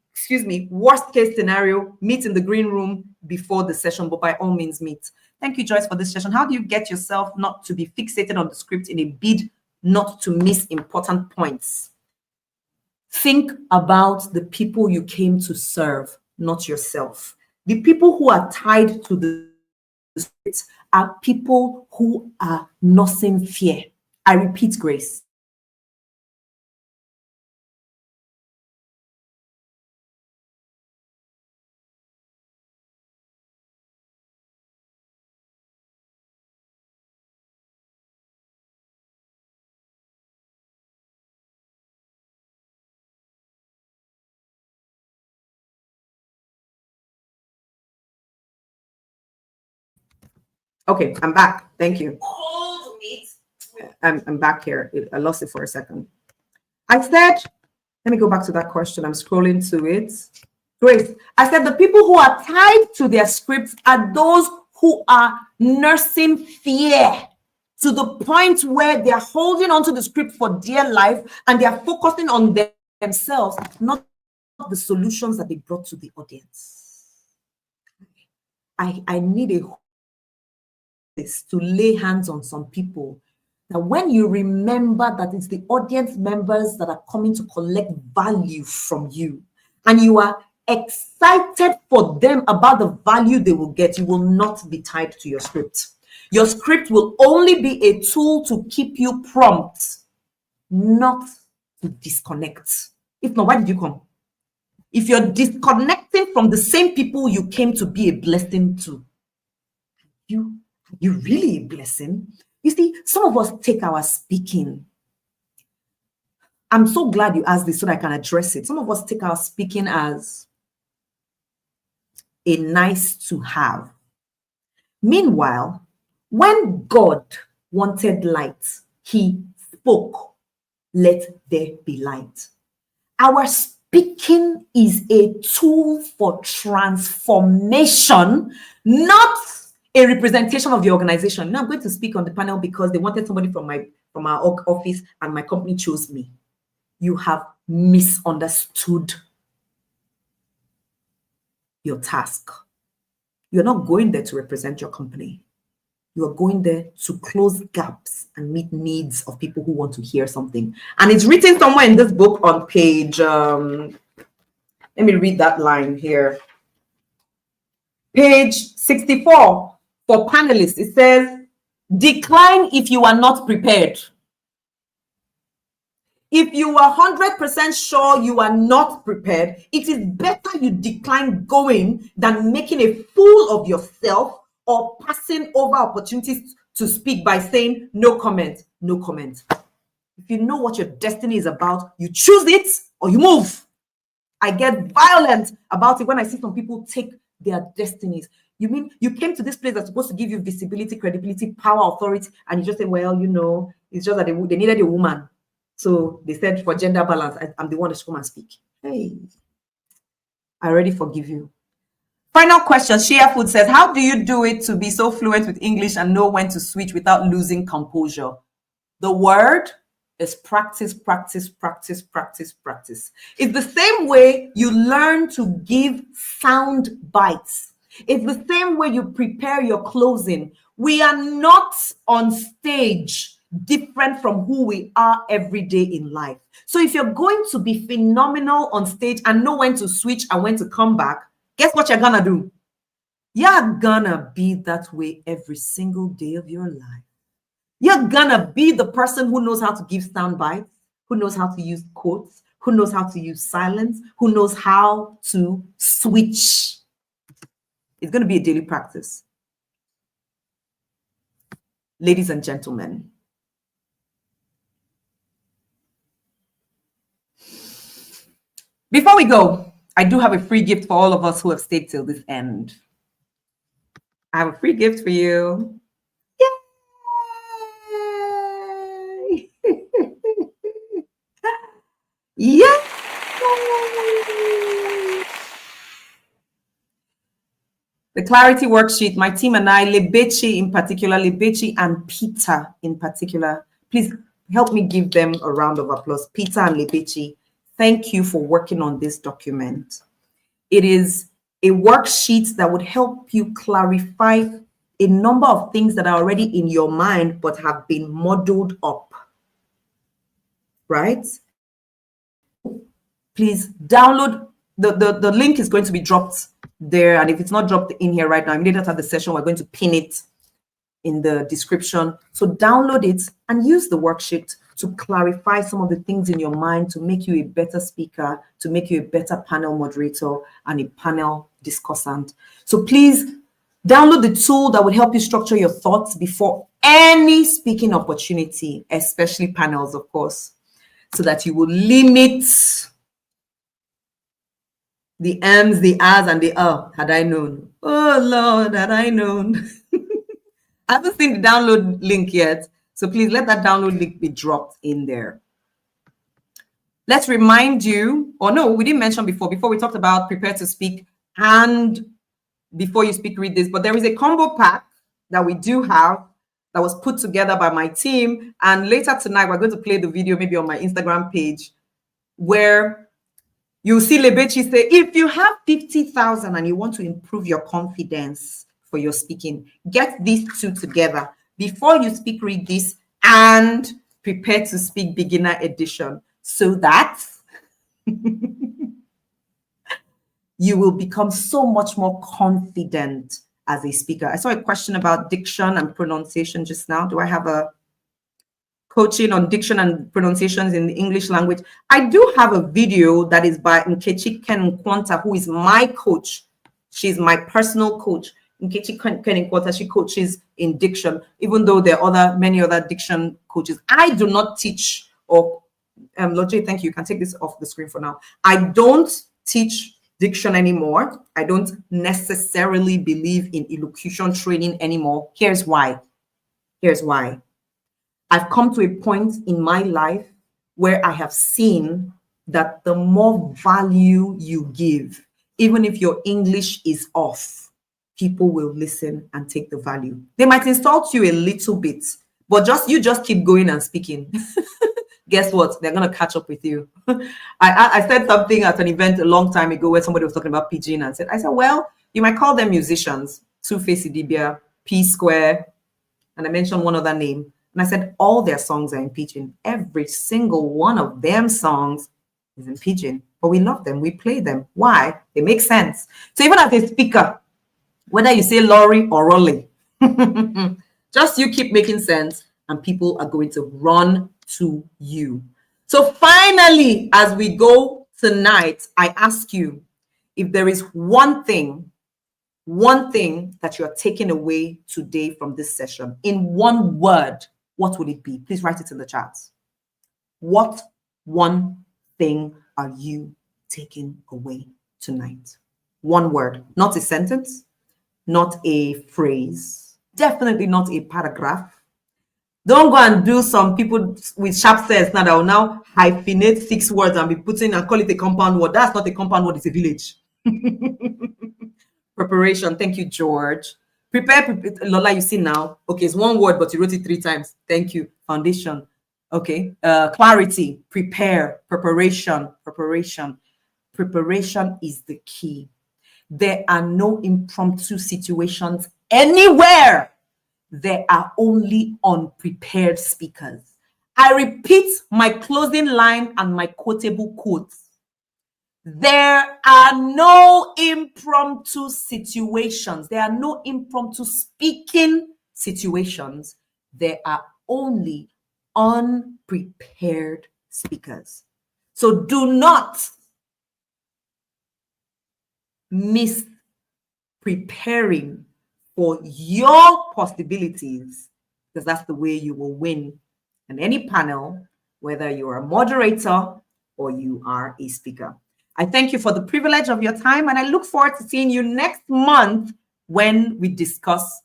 worst case scenario, meet in the green room before the session, but by all means meet. Thank you, Joyce, for this session. How do you get yourself not to be fixated on the script in a bid not to miss important points? Think about the people you came to serve, not yourself. The people who are tied to the script are people who are nursing fear. I repeat, Grace. Okay, I'm back. Thank you. I'm back here. I lost it for a second. I said, let me go back to that question. I'm scrolling to it. Grace, I said the people who are tied to their scripts are those who are nursing fear to the point where they're holding onto the script for dear life and they're focusing on themselves, not the solutions that they brought to the audience. I need a to lay hands on some people. Now, when you remember that it's the audience members that are coming to collect value from you, and you are excited for them about the value they will get, you will not be tied to your script. Your script will only be a tool to keep you prompt, not to disconnect. If not, why did you come? If you're disconnecting from the same people you came to be a blessing to, you really a blessing? You see, some of us take our speaking. I'm so glad you asked this so that I can address it. Some of us take our speaking as a nice to have. Meanwhile, when God wanted light, he spoke, "Let there be light." Our speaking is a tool for transformation, not a representation of the organization. Now I'm going to speak on the panel because they wanted somebody from our office and my company chose me. You have misunderstood your task. You're not going there to represent your company. You are going there to close gaps and meet needs of people who want to hear something. And it's written somewhere in this book on page, let me read that line here. Page 64 for panelists. It says, decline if you are not prepared. If you are 100% sure you are not prepared, it is better you decline going than making a fool of yourself or passing over opportunities to speak by saying, no comment, no comment. If you know what your destiny is about, you choose it or you move. I get violent about it when I see some people take their destinies. You mean you came to this place that's supposed to give you visibility, credibility, power, authority, and you just say, well, you know, it's just that they needed a woman. So they said for gender balance, I'm the one to come and speak. Hey, I already forgive you. Final question. Shea Food says, how do you do it to be so fluent with English and know when to switch without losing composure? The word is practice, practice, practice, practice, practice. It's the same way you learn to give sound bites. It's the same way you prepare your closing. We are not on stage different from who we are every day in life. So if you're going to be phenomenal on stage and know when to switch and when to come back, guess what you're gonna do? You're gonna be that way every single day of your life. You're gonna be the person who knows how to give sound bites, who knows how to use quotes, who knows how to use silence, who knows how to switch. It's gonna be a daily practice. Ladies and gentlemen, before we go, I do have a free gift for all of us who have stayed till this end. I have a free gift for you. Yay! Yay! The Clarity Worksheet, my team and I, Lebechi in particular, Lebechi and Peter in particular. Please help me give them a round of applause. Peter and Lebechi, thank you for working on this document. It is a worksheet that would help you clarify a number of things that are already in your mind but have been muddled up, right? Please download, the link is going to be dropped there, and if it's not dropped in here right now, immediately after the session, we're going to pin it in the description. So download it and use the worksheet to clarify some of the things in your mind to make you a better speaker, to make you a better panel moderator and a panel discussant. So please download the tool that would help you structure your thoughts before any speaking opportunity, especially panels, of course, so that you will limit the M's, the R's, and the had I known. Oh, Lord, had I known. I haven't seen the download link yet, so please let that download link be dropped in there. Let's remind you, or no, we didn't mention before we talked about prepare to speak and before you speak, read this, but there is a combo pack that we do have that was put together by my team, and later tonight, we're going to play the video maybe on my Instagram page where you'll see Lebechi say, if you have 50,000 and you want to improve your confidence, for your speaking. Get these two together. Before you speak, read this and prepare to speak beginner edition so that you will become so much more confident as a speaker. I saw a question about diction and pronunciation just now. Do I have a coaching on diction and pronunciations in the English language? I do have a video that is by Nkechi Kenkwanta, who is my coach. She's my personal coach. Nkechi Kenkwanta, she coaches in diction, even though there are many other diction coaches. I do not teach, or Lojay, thank you. You can take this off the screen for now. I don't teach diction anymore. I don't necessarily believe in elocution training anymore. Here's why. I've come to a point in my life where I have seen that the more value you give, even if your English is off, people will listen and take the value. They might insult you a little bit, but you just keep going and speaking. Guess what? They're going to catch up with you. I said something at an event a long time ago where somebody was talking about pidgin and I said, well, you might call them musicians, Two-Face Idibia, P-Square, and I mentioned one other name. And I said, all their songs are in pidgin. Every single one of them songs is in pidgin. But we love them. We play them. Why? They make sense. So even as a speaker, whether you say Laurie or Rolly, just you keep making sense and people are going to run to you. So finally, as we go tonight, I ask you if there is one thing that you're taking away today from this session, in one word, what would it be? Please write it in the chat. What one thing are you taking away tonight? One word, not a sentence, not a phrase, definitely not a paragraph. Don't go and do some people with sharp sense now that will now hyphenate 6 words and be putting and call it a compound word. That's not a compound word, it's a village. Preparation. Thank you, George. Prepare. Lola, you see now. Okay, it's one word, but you wrote it 3 times. Thank you. Foundation. Okay. Clarity. Prepare. Preparation. Preparation is the key. There are no impromptu situations anywhere. There are only unprepared speakers. I repeat my closing line and my quotable quotes. There are no impromptu situations. There are no impromptu speaking situations. There are only unprepared speakers. So do not miss preparing for your possibilities, because that's the way you will win in any panel, whether you're a moderator or you are a speaker. I thank you for the privilege of your time, and I look forward to seeing you next month when we discuss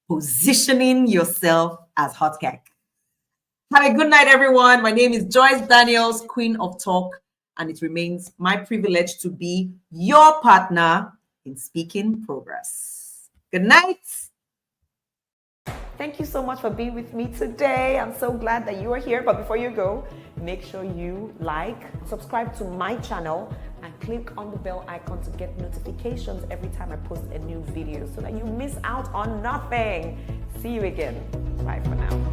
positioning yourself as hot cake. Have a good night, everyone. My name is Joyce Daniels, Queen of Talk, and it remains my privilege to be your partner in Speaking Progress. Good night. Thank you so much for being with me today. I'm so glad that you are here. But before you go, make sure you subscribe to my channel, and click on the bell icon to get notifications every time I post a new video so that you miss out on nothing. See you again. Bye for now.